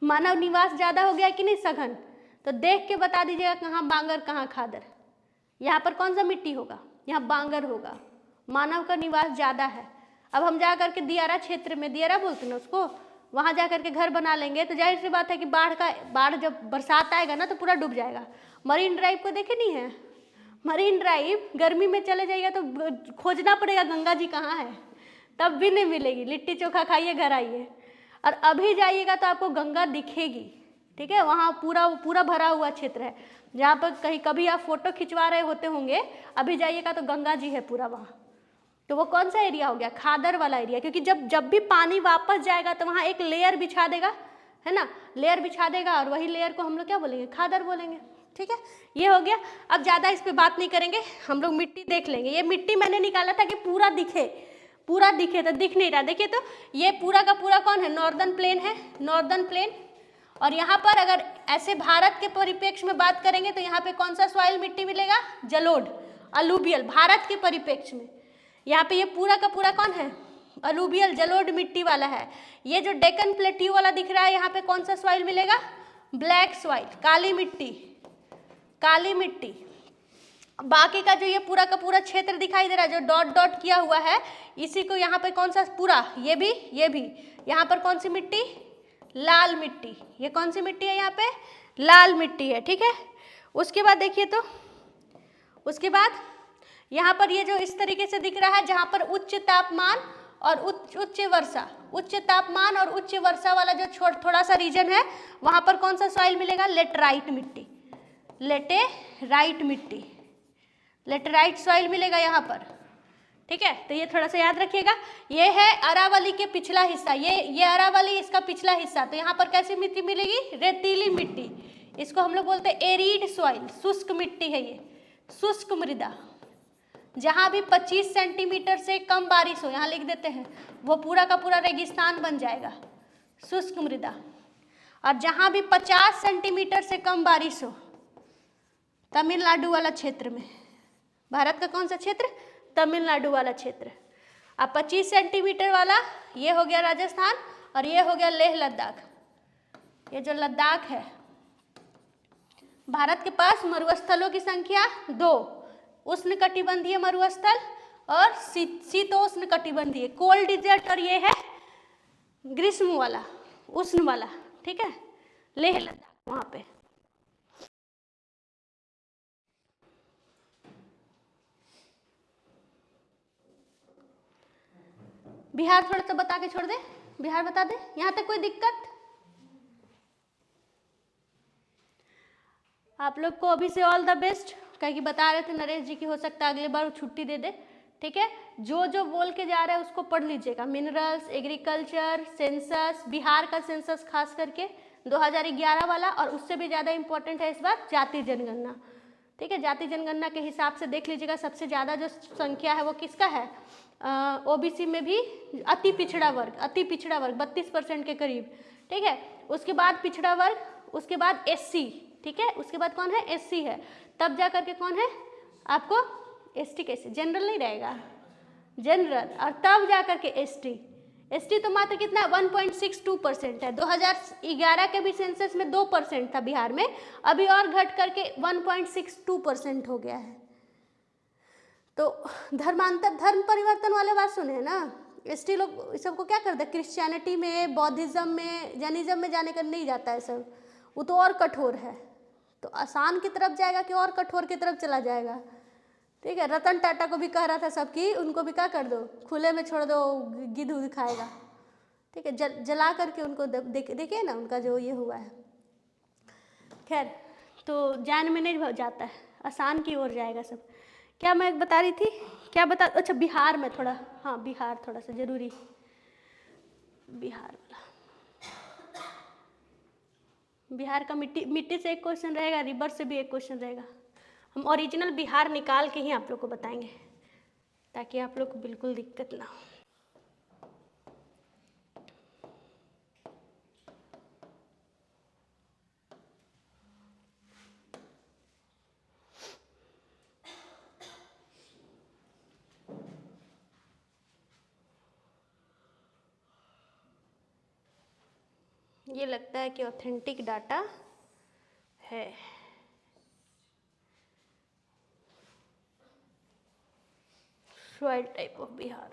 मानव निवास ज़्यादा हो गया कि नहीं सघन, तो देख के बता दीजिएगा कहाँ बांगर कहाँ खादर। यहाँ पर कौन सा मिट्टी होगा, यहाँ बांगर होगा, मानव का निवास ज़्यादा है। अब हम जा करके दियारा क्षेत्र में, दियारा बोलते हैं ना उसको, वहाँ जा करके घर बना लेंगे, तो जाहिर सी बात है कि बाढ़ जब बरसात आएगा ना तो पूरा डूब जाएगा। मरीन ड्राइव को देखे नहीं है, मरीन ड्राइव गर्मी में चले जाइएगा तो खोजना पड़ेगा गंगा जी कहाँ है, तब भी नहीं मिलेगी। लिट्टी चोखा खाइए, घर आइए, और अभी जाइएगा तो आपको गंगा दिखेगी। ठीक है, वहाँ पूरा भरा हुआ क्षेत्र है, जहाँ पर कहीं कभी आप फोटो खिंचवा रहे होते होंगे, अभी जाइएगा तो गंगा जी है पूरा वहाँ। तो वो कौन सा एरिया हो गया, खादर वाला एरिया, क्योंकि जब भी पानी वापस जाएगा तो वहाँ एक लेयर बिछा देगा, है ना, लेयर बिछा देगा, और वही लेयर को हम लोग क्या बोलेंगे, खादर बोलेंगे। ठीक है, ये हो गया। अब ज़्यादा इस पर बात नहीं करेंगे, हम लोग मिट्टी देख लेंगे। ये मिट्टी मैंने निकाला था कि पूरा दिखे, तो दिख नहीं रहा। देखिए तो ये पूरा का पूरा कौन है, नॉर्दर्न प्लेन है, नॉर्दर्न प्लेन। और यहाँ पर अगर ऐसे भारत के परिप्रेक्ष्य में बात करेंगे तो यहाँ पे कौन सा सॉइल मिट्टी मिलेगा, जलोढ़, अलूवियल। भारत के परिप्रेक्ष्य में यहाँ पे ये पूरा का पूरा कौन है, अलूवियल, जलोढ़ मिट्टी वाला है। ये जो डेक्कन प्लेट्यू वाला दिख रहा है, यहाँ पे कौन सा सॉइल मिलेगा, ब्लैक सॉइल, काली मिट्टी, काली मिट्टी। बाकी का जो ये पूरा का पूरा क्षेत्र दिखाई दे रहा है, जो डॉट डॉट किया हुआ है, इसी को यहाँ पे कौन सा पूरा, ये भी यहाँ पर कौन सी मिट्टी, लाल मिट्टी। ये कौन सी मिट्टी है, यहाँ पे लाल मिट्टी है। ठीक है, उसके बाद देखिए तो उसके बाद यहाँ पर ये जो इस तरीके से दिख रहा है, जहाँ पर उच्च तापमान और उच्च वर्षा, उच्च तापमान और उच्च वर्षा वाला जो थोड़ा सा रीजन है, वहाँ पर कौन सा सॉइल मिलेगा, लेटराइट मिट्टी, लेटेराइट मिट्टी, लेटराइट सॉइल मिलेगा यहाँ पर। ठीक है, तो ये थोड़ा सा याद रखिएगा। ये है अरावली के पिछला हिस्सा, ये अरावली इसका पिछला हिस्सा। तो यहाँ पर कैसी मिट्टी मिलेगी, रेतीली मिट्टी। इसको हम लोग बोलते हैं एरिड सॉइल, शुष्क मिट्टी है ये, शुष्क मृदा। जहाँ भी 25 सेंटीमीटर से कम बारिश हो, यहाँ लिख देते हैं, वो पूरा का पूरा रेगिस्तान बन जाएगा, शुष्क मृदा। और जहाँ भी 50 सेंटीमीटर से कम बारिश हो, तमिलनाडु वाला क्षेत्र में, भारत का कौन सा क्षेत्र? तमिलनाडु वाला क्षेत्र। अब 25 सेंटीमीटर वाला ये हो गया राजस्थान, और ये हो गया लेह लद्दाख। ये जो लद्दाख है, भारत के पास मरुस्थलों की संख्या 2, उष्णकटिबंधीय मरुस्थल और शीतोष्ण कटिबंधीय कोल्ड डिजर्ट, और ये है ग्रीष्म वाला, उष्ण वाला, ठीक है, लेह लद्दाख वहाँ पे। बिहार थोड़ा सा बता के छोड़ दे, बिहार बता दे, यहाँ तक कोई दिक्कत? आप लोग को अभी से ऑल द बेस्ट, कहीं बता रहे थे नरेश जी की हो सकता है अगली बार छुट्टी दे दे, ठीक है। जो जो बोल के जा रहे हैं उसको पढ़ लीजिएगा, मिनरल्स, एग्रीकल्चर, सेंसस, बिहार का सेंसस खास करके 2011 वाला, और उससे भी ज़्यादा इंपॉर्टेंट है इस बार जाति जनगणना, ठीक है। जाति जनगणना के हिसाब से देख लीजिएगा सबसे ज़्यादा जो संख्या है वो किसका है, ओबीसी में भी अति पिछड़ा वर्ग 32% के करीब, ठीक है। उसके बाद पिछड़ा वर्ग, उसके बाद एससी, ठीक है, उसके बाद कौन है, एससी है, तब जा करके कौन है आपको एसटी, कैसे जनरल नहीं रहेगा, जनरल, और तब जा करके एसटी। एसटी तो मात्र कितना है 1.62% है। 2011 के भी सेंसस में 2% था बिहार में, अभी और घट करके 1.62% हो गया है। तो धर्म परिवर्तन वाले बात सुने ना, एसटी लोग सबको क्या करते हैं, क्रिश्चियनिटी में, बौद्धिज्म में, जैनिज्म में जाने का नहीं जाता है सब, वो तो और कठोर है, तो आसान की तरफ जाएगा कि और कठोर की तरफ चला जाएगा, ठीक है। रतन टाटा को भी कह रहा था सबकी, उनको भी क्या कर दो, खुले में छोड़ दो, गिद्ध उद्ध खाएगा, ठीक है, जला करके उनको देखिए ना उनका जो ये हुआ है। खैर, तो जान में नहीं जाता है, आसान की ओर जाएगा सब। क्या मैं बता रही थी, क्या बता, अच्छा बिहार में थोड़ा, हाँ बिहार थोड़ा सा जरूरी, बिहार वाला, बिहार का मिट्टी से एक क्वेश्चन रहेगा, रिवर से भी एक क्वेश्चन रहेगा। हम ओरिजिनल बिहार निकाल के ही आप लोग को बताएंगे ताकि आप लोग को बिल्कुल दिक्कत ना हो। ये लगता है कि ऑथेंटिक डाटा है। सॉइल टाइप ऑफ बिहार,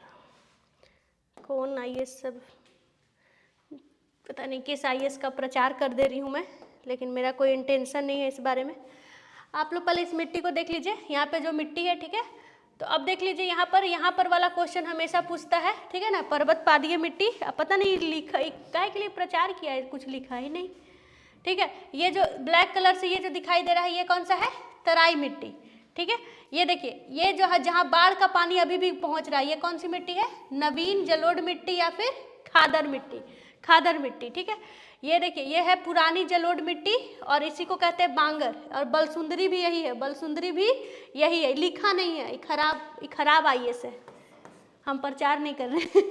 कौन आईएएस, सब पता नहीं किस आईएएस का प्रचार कर दे रही हूँ मैं, लेकिन मेरा कोई इंटेंशन नहीं है इस बारे में। आप लोग पहले इस मिट्टी को देख लीजिए, यहाँ पे जो मिट्टी है, ठीक है। तो अब देख लीजिए यहाँ पर वाला क्वेश्चन हमेशा पूछता है, ठीक है ना, पर्वत पादीय मिट्टी, अब पता नहीं लिखा काहे के लिए प्रचार किया है, कुछ लिखा ही नहीं, ठीक है। ये जो ब्लैक कलर से ये जो दिखाई दे रहा है, ये कौन सा है, तराई मिट्टी, ठीक है। ये देखिए, ये जो है जहाँ बाढ़ का पानी अभी भी पहुँच रहा है, ये कौन सी मिट्टी है, नवीन जलोढ़ मिट्टी या फिर खादर मिट्टी, ठीक है। ये देखिए, ये है पुरानी जलोढ़ मिट्टी, और इसी को कहते हैं बांगर, और बलसुंदरी भी यही है, बलसुंदरी भी यही है, लिखा नहीं है, खराब आईएएस है, हम प्रचार नहीं कर रहे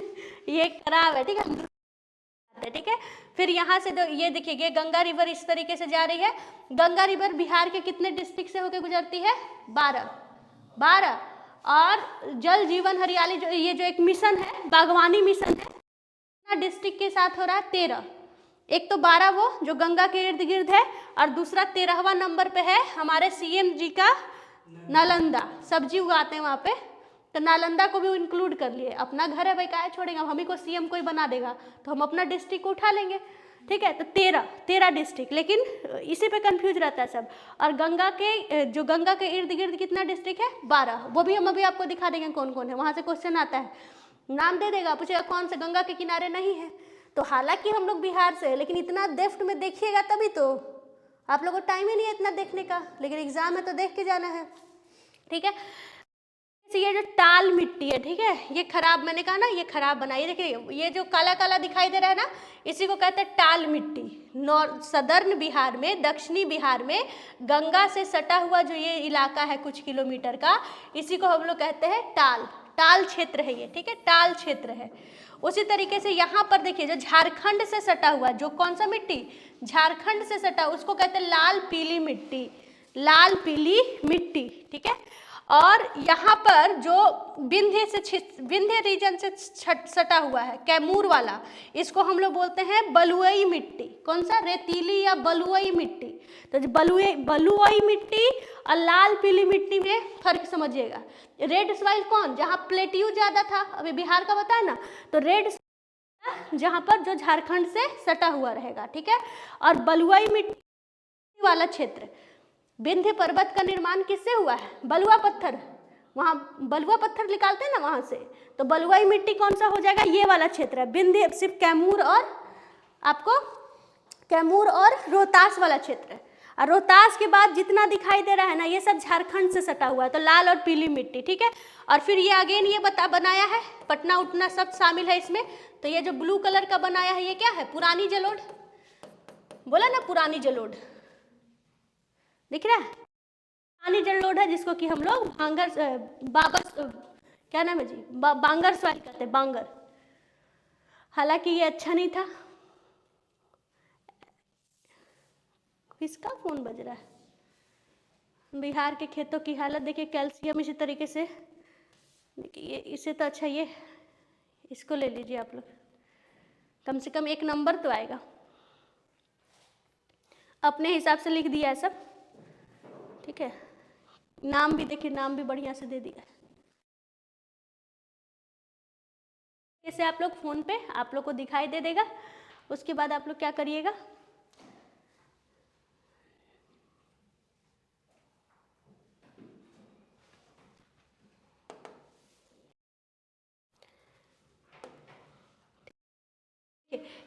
ये खराब है, ठीक है, ठीक है। फिर यहाँ से ये देखिए, ये गंगा रिवर इस तरीके से जा रही है। गंगा रिवर बिहार के कितने डिस्ट्रिक्ट से होकर गुजरती है, 12। और जल जीवन हरियाली जो ये जो एक मिशन है, बागवानी मिशन है, डिस्ट्रिक्ट के साथ हो रहा है 13। एक तो 12 वो जो गंगा के इर्द गिर्द है, और दूसरा 13वां नंबर पे है हमारे सीएम जी का नालंदा, सब्जी उगाते हैं वहाँ पे, तो नालंदा को भी इंक्लूड कर लिए। अपना घर है भाई, काहे छोड़ेंगे, हम ही को सीएम कोई बना देगा तो हम अपना डिस्ट्रिक्ट को उठा लेंगे, ठीक है। तो 13 डिस्ट्रिक्ट, लेकिन इसी पे कंफ्यूज रहता है सब। और गंगा के इर्द गिर्द कितना डिस्ट्रिक्ट है, 12, वो भी हम अभी आपको दिखा देंगे कौन कौन है। वहाँ से क्वेश्चन आता है, नाम दे देगा, पूछेगा कौन से गंगा के किनारे नहीं है, तो हालांकि हम लोग बिहार से, लेकिन इतना डेप्थ में देखिएगा तभी तो, आप लोगों को टाइम ही नहीं है इतना देखने का, लेकिन एग्जाम में तो देख के जाना है, ठीक है। ये जो टाल मिट्टी है, ठीक है, ये खराब, मैंने कहा ना ये खराब बनाई, देखिए ये जो काला काला दिखाई दे रहा है ना, इसी को कहते हैं टाल मिट्टी। सदर्न बिहार में, दक्षिणी बिहार में गंगा से सटा हुआ जो ये इलाका है कुछ किलोमीटर का, इसी को हम लोग कहते हैं टाल क्षेत्र है ये, ठीक है, टाल क्षेत्र है। उसी तरीके से यहाँ पर देखिए जो झारखंड से सटा हुआ, जो कौन सा मिट्टी, झारखंड से सटा, उसको कहते हैं लाल पीली मिट्टी, लाल पीली मिट्टी, ठीक है। और यहाँ पर जो विंध्य रीजन से सटा हुआ है, कैमूर वाला, इसको हम लोग बोलते हैं बलुई मिट्टी। कौन सा, रेतीली या बलुई मिट्टी। तो बलुई मिट्टी और लाल पीली मिट्टी में फर्क समझिएगा। रेड सॉइल कौन, जहाँ प्लेट्यू ज्यादा था, अभी बिहार का बताया ना, तो रेड जहाँ पर जो झारखंड से सटा हुआ रहेगा, ठीक है। और बलुई मिट्टी वाला क्षेत्र, विंध्य पर्वत का निर्माण किससे हुआ है, बलुआ पत्थर, वहाँ बलुआ पत्थर निकालते हैं ना वहाँ से, तो बलुई मिट्टी कौन सा हो जाएगा, ये वाला क्षेत्र है। विंध्य सिर्फ कैमूर और आपको कैमूर और रोहतास वाला क्षेत्र है। और रोहतास के बाद जितना दिखाई दे रहा है ना, ये सब झारखंड से सटा हुआ है, तो लाल और पीली मिट्टी, ठीक है। और फिर ये अगेन ये बनाया है, पटना उटना सब शामिल है इसमें। तो ये जो ब्लू कलर का बनाया है, ये क्या है, पुरानी जलोढ़, बोला ना पुरानी जलोढ़, दिख रहा है, पुरानी जलोढ़ है, जिसको कि हम लोग क्या नाम है जी, बांगर सॉइल कहते हैं, बांगर। हालांकि ये अच्छा नहीं था। किसका फोन बज रहा है, बिहार के खेतों की हालत देखिए, कैल्शियम इसी तरीके से, देखिए ये, इससे तो अच्छा ये, इसको ले लीजिए आप लोग, कम से कम 1 नंबर तो आएगा। अपने हिसाब से लिख दिया है सब, ठीक है। नाम भी देखिए, नाम भी बढ़िया से दे दिया है। जैसे आप लोग फोन पे आप लोग को दिखाई दे देगा, उसके बाद आप लोग क्या करिएगा,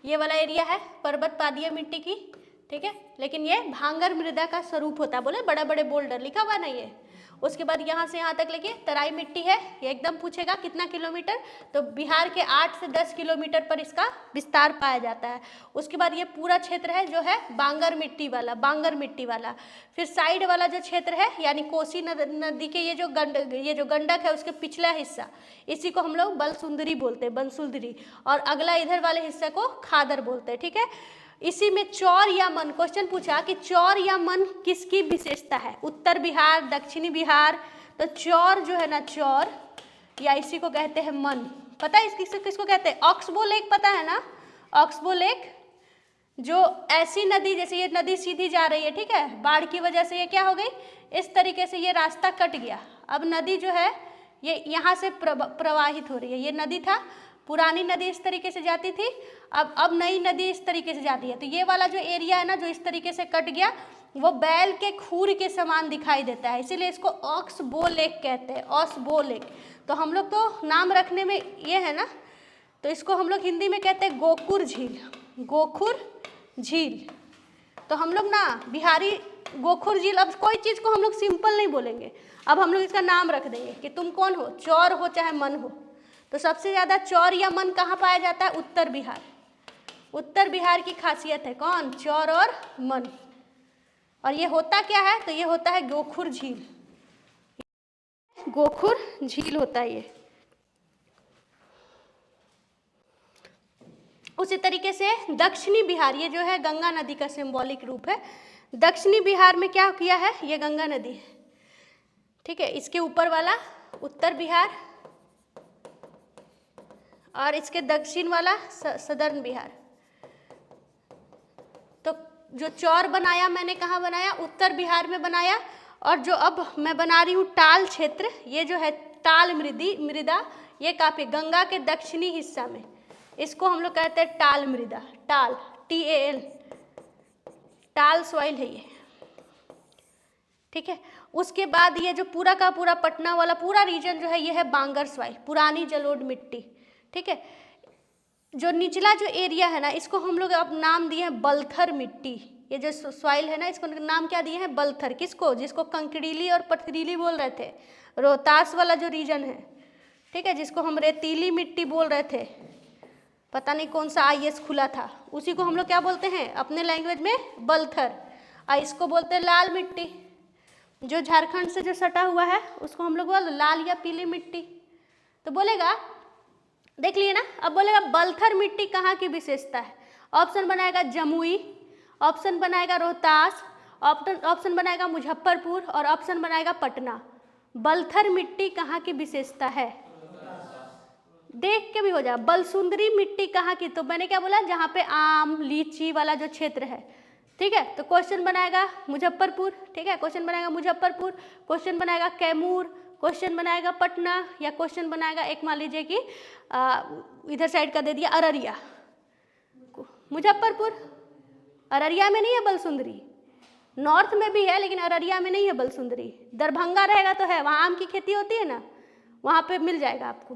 ये वाला एरिया है पर्वत पादीय मिट्टी की, ठीक है, लेकिन ये भांगर मृदा का स्वरूप होता है, बोले बड़े बड़े बोल्डर लिखा हुआ नहीं है। उसके बाद यहाँ से यहाँ तक लेके तराई मिट्टी है, ये एकदम पूछेगा कितना किलोमीटर, तो बिहार के 8 से 10 किलोमीटर पर इसका विस्तार पाया जाता है। उसके बाद ये पूरा क्षेत्र है जो है बांगर मिट्टी वाला। फिर साइड वाला जो क्षेत्र है, यानी कोसी नदी के ये जो गंडक है उसके पिछला हिस्सा, इसी को हम लोग बलसुंदरी बोलते हैं, बनसुंदरी, और अगला इधर वाले हिस्से को खादर बोलते हैं, ठीक है। इसी में चौर या मन, क्वेश्चन पूछा कि चौर या मन किसकी विशेषता है, उत्तर बिहार, दक्षिणी बिहार, तो चौर जो है ना, चौर या इसी को कहते हैं मन, पता है किसको कहते हैं, ऑक्सबो लेक, पता है ना, ऑक्सबो लेक, जो ऐसी नदी, जैसे ये नदी सीधी जा रही है, ठीक है, बाढ़ की वजह से ये क्या हो गई, इस तरीके से ये रास्ता कट गया। अब नदी जो है ये यहाँ से प्रवाहित हो रही है, ये नदी था, पुरानी नदी इस तरीके से जाती थी, अब नई नदी इस तरीके से जाती है। तो ये वाला जो एरिया है ना, जो इस तरीके से कट गया, वो बैल के खूर के समान दिखाई देता है, इसीलिए इसको ऑक्सबो लेक कहते हैं, ऑक्सबो लेक। तो हम लोग तो नाम रखने में ये है ना, तो इसको हम लोग हिंदी में कहते हैं गोखुर झील, गोखुर झील। तो हम लोग ना बिहारी गोखुर झील, अब कोई चीज़ को हम लोग सिंपल नहीं बोलेंगे, अब हम लोग इसका नाम रख देंगे कि तुम कौन हो, चौर हो चाहे मन हो। तो सबसे ज़्यादा चौर या मन कहाँ पाया जाता है, उत्तर बिहार। उत्तर बिहार की खासियत है कौन, चौर और मन। और ये होता क्या है, तो ये होता है गोखुर झील, गोखुर झील होता है ये। उसी तरीके से दक्षिणी बिहार, ये जो है गंगा नदी का सिंबॉलिक रूप है। दक्षिणी बिहार में क्या किया है, ये गंगा नदी है, ठीक है, इसके ऊपर वाला उत्तर बिहार और इसके दक्षिण वाला सदर्न बिहार। तो जो चौर बनाया मैंने कहाँ बनाया, उत्तर बिहार में बनाया। और जो अब मैं बना रही हूँ टाल क्षेत्र, ये जो है टाल मृदा, ये काफी गंगा के दक्षिणी हिस्सा में, इसको हम लोग कहते हैं टाल मृदा, टाल, TAL, टाल सॉइल है ये, ठीक है। उसके बाद ये जो पूरा का पूरा पटना वाला पूरा रीजन जो है, ये है बांगर सॉइल, पुरानी जलोढ़ मिट्टी, ठीक है। जो निचला जो एरिया है ना, इसको हम लोग अब नाम दिए हैं बलथर मिट्टी। ये जो सॉइल है ना, इसको नाम क्या दिए हैं, बलथर। किसको, जिसको कंकरीली और पथरीली बोल रहे थे, रोहतास वाला जो रीजन है, ठीक है, जिसको हम रेतीली मिट्टी बोल रहे थे, पता नहीं कौन सा IS खुला था, उसी को हम लोग क्या बोलते हैं अपने लैंग्वेज में, बलथर। और इसको बोलते हैं लाल मिट्टी। जो झारखंड से जो सटा हुआ है उसको हम लोग बोल लाल या पीली मिट्टी, तो बोलेगा, देख लिए ना, अब बोलेगा बलथर मिट्टी कहाँ की विशेषता है। ऑप्शन बनाएगा जमुई, ऑप्शन बनाएगा रोहतास, ऑप्शन बनाएगा मुजफ्फरपुर और ऑप्शन बनाएगा पटना। बलथर मिट्टी कहाँ की विशेषता है, देख के भी हो जाए। बलसुंदरी मिट्टी कहाँ की, तो मैंने क्या बोला, जहाँ पे आम लीची वाला जो क्षेत्र है, ठीक है। तो क्वेश्चन बनाएगा मुजफ्फरपुर, ठीक है, क्वेश्चन बनाएगा मुजफ्फरपुर, क्वेश्चन बनाएगा कैमूर, क्वेश्चन बनाएगा पटना, या क्वेश्चन बनाएगा एक मान लीजिए कि इधर साइड का दे दिया अररिया। मुजफ्फरपुर, अररिया में नहीं है बलसुंदरी, नॉर्थ में भी है लेकिन अररिया में नहीं है बलसुंदरी। दरभंगा रहेगा तो है, वहाँ आम की खेती होती है ना, वहाँ पे मिल जाएगा आपको।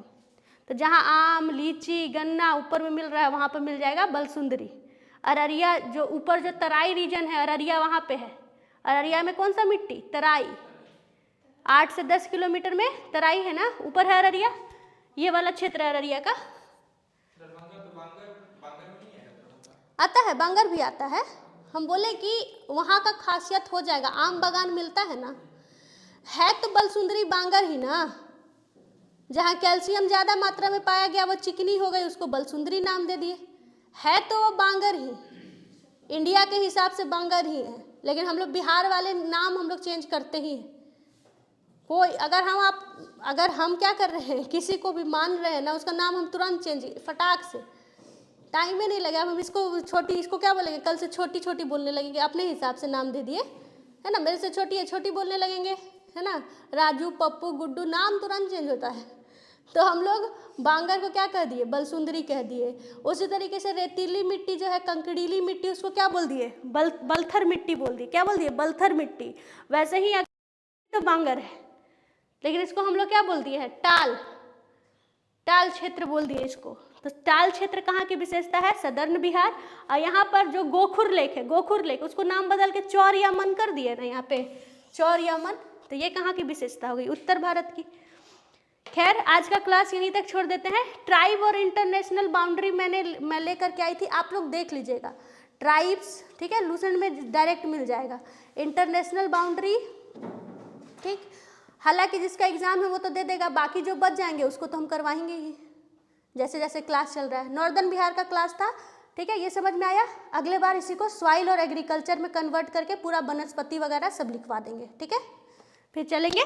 तो जहाँ आम लीची गन्ना ऊपर में मिल रहा है वहाँ पे मिल जाएगा बलसुंदरी। अररिया जो ऊपर जो तराई रीजन है अररिया, वहाँ पे है। अररिया में कौन सा मिट्टी, तराई, 8 से 10 किलोमीटर में तराई है ना, ऊपर है अररिया, ये वाला क्षेत्र है अररिया का। आता है, बांगर भी आता है। हम बोले कि वहाँ का खासियत हो जाएगा, आम बागान मिलता है ना, है तो बलसुंदरी बांगर ही ना। जहाँ कैल्शियम ज़्यादा मात्रा में पाया गया वो चिकनी हो गई, उसको बलसुंदरी नाम दे दिए। है तो वो बांगर ही, इंडिया के हिसाब से बांगर ही है, लेकिन हम लोग बिहार वाले नाम हम लोग चेंज करते ही हैं। कोई अगर हम क्या कर रहे हैं, किसी को भी मान रहे हैं ना, उसका नाम हम तुरंत चेंज फटाक से, टाइम ही नहीं लगा। हम इसको क्या बोलेंगे, कल से छोटी छोटी बोलने लगेंगे, अपने हिसाब से नाम दे दिए, है ना। मेरे से छोटी है, छोटी बोलने लगेंगे, है ना। राजू पप्पू गुड्डू, नाम तुरंत चेंज होता है। तो हम लोग बांगर को क्या कह दिए, बलसुंदरी कह दिए। उसी तरीके से रेतीली मिट्टी जो है, कंकड़ीली मिट्टी, उसको क्या बोल दिए, बलथर मिट्टी बोल दी। क्या बोल दिए, बलथर मिट्टी। वैसे ही तो बांगर है, लेकिन इसको हम लोग क्या बोल दिए है, टाल क्षेत्र बोल दिए इसको। तो टाल क्षेत्र कहाँ की विशेषता है, सदर्न बिहार। और यहाँ पर जो गोखुर लेक है, गोखुर लेक, उसको नाम बदल के चौर यमन कर दिए ना यहाँ पे, चौर यमन। तो ये कहाँ की विशेषता हो गई, उत्तर भारत की। खैर आज का क्लास यहीं तक छोड़ देते हैं। ट्राइब और इंटरनेशनल बाउंड्री मैं लेकर के आई थी, आप लोग देख लीजिएगा। ट्राइब्स, ठीक है, लूसेंट में डायरेक्ट मिल जाएगा। इंटरनेशनल बाउंड्री, ठीक, हालांकि जिसका एग्जाम है वो तो दे देगा, बाकी जो बच जाएंगे उसको तो हम करवाएंगे ही, जैसे जैसे क्लास चल रहा है। नॉर्दर्न बिहार का क्लास था, ठीक है, ये समझ में आया। अगले बार इसी को सॉइल और एग्रीकल्चर में कन्वर्ट करके पूरा वनस्पति वगैरह सब लिखवा देंगे, ठीक है। फिर चलेंगे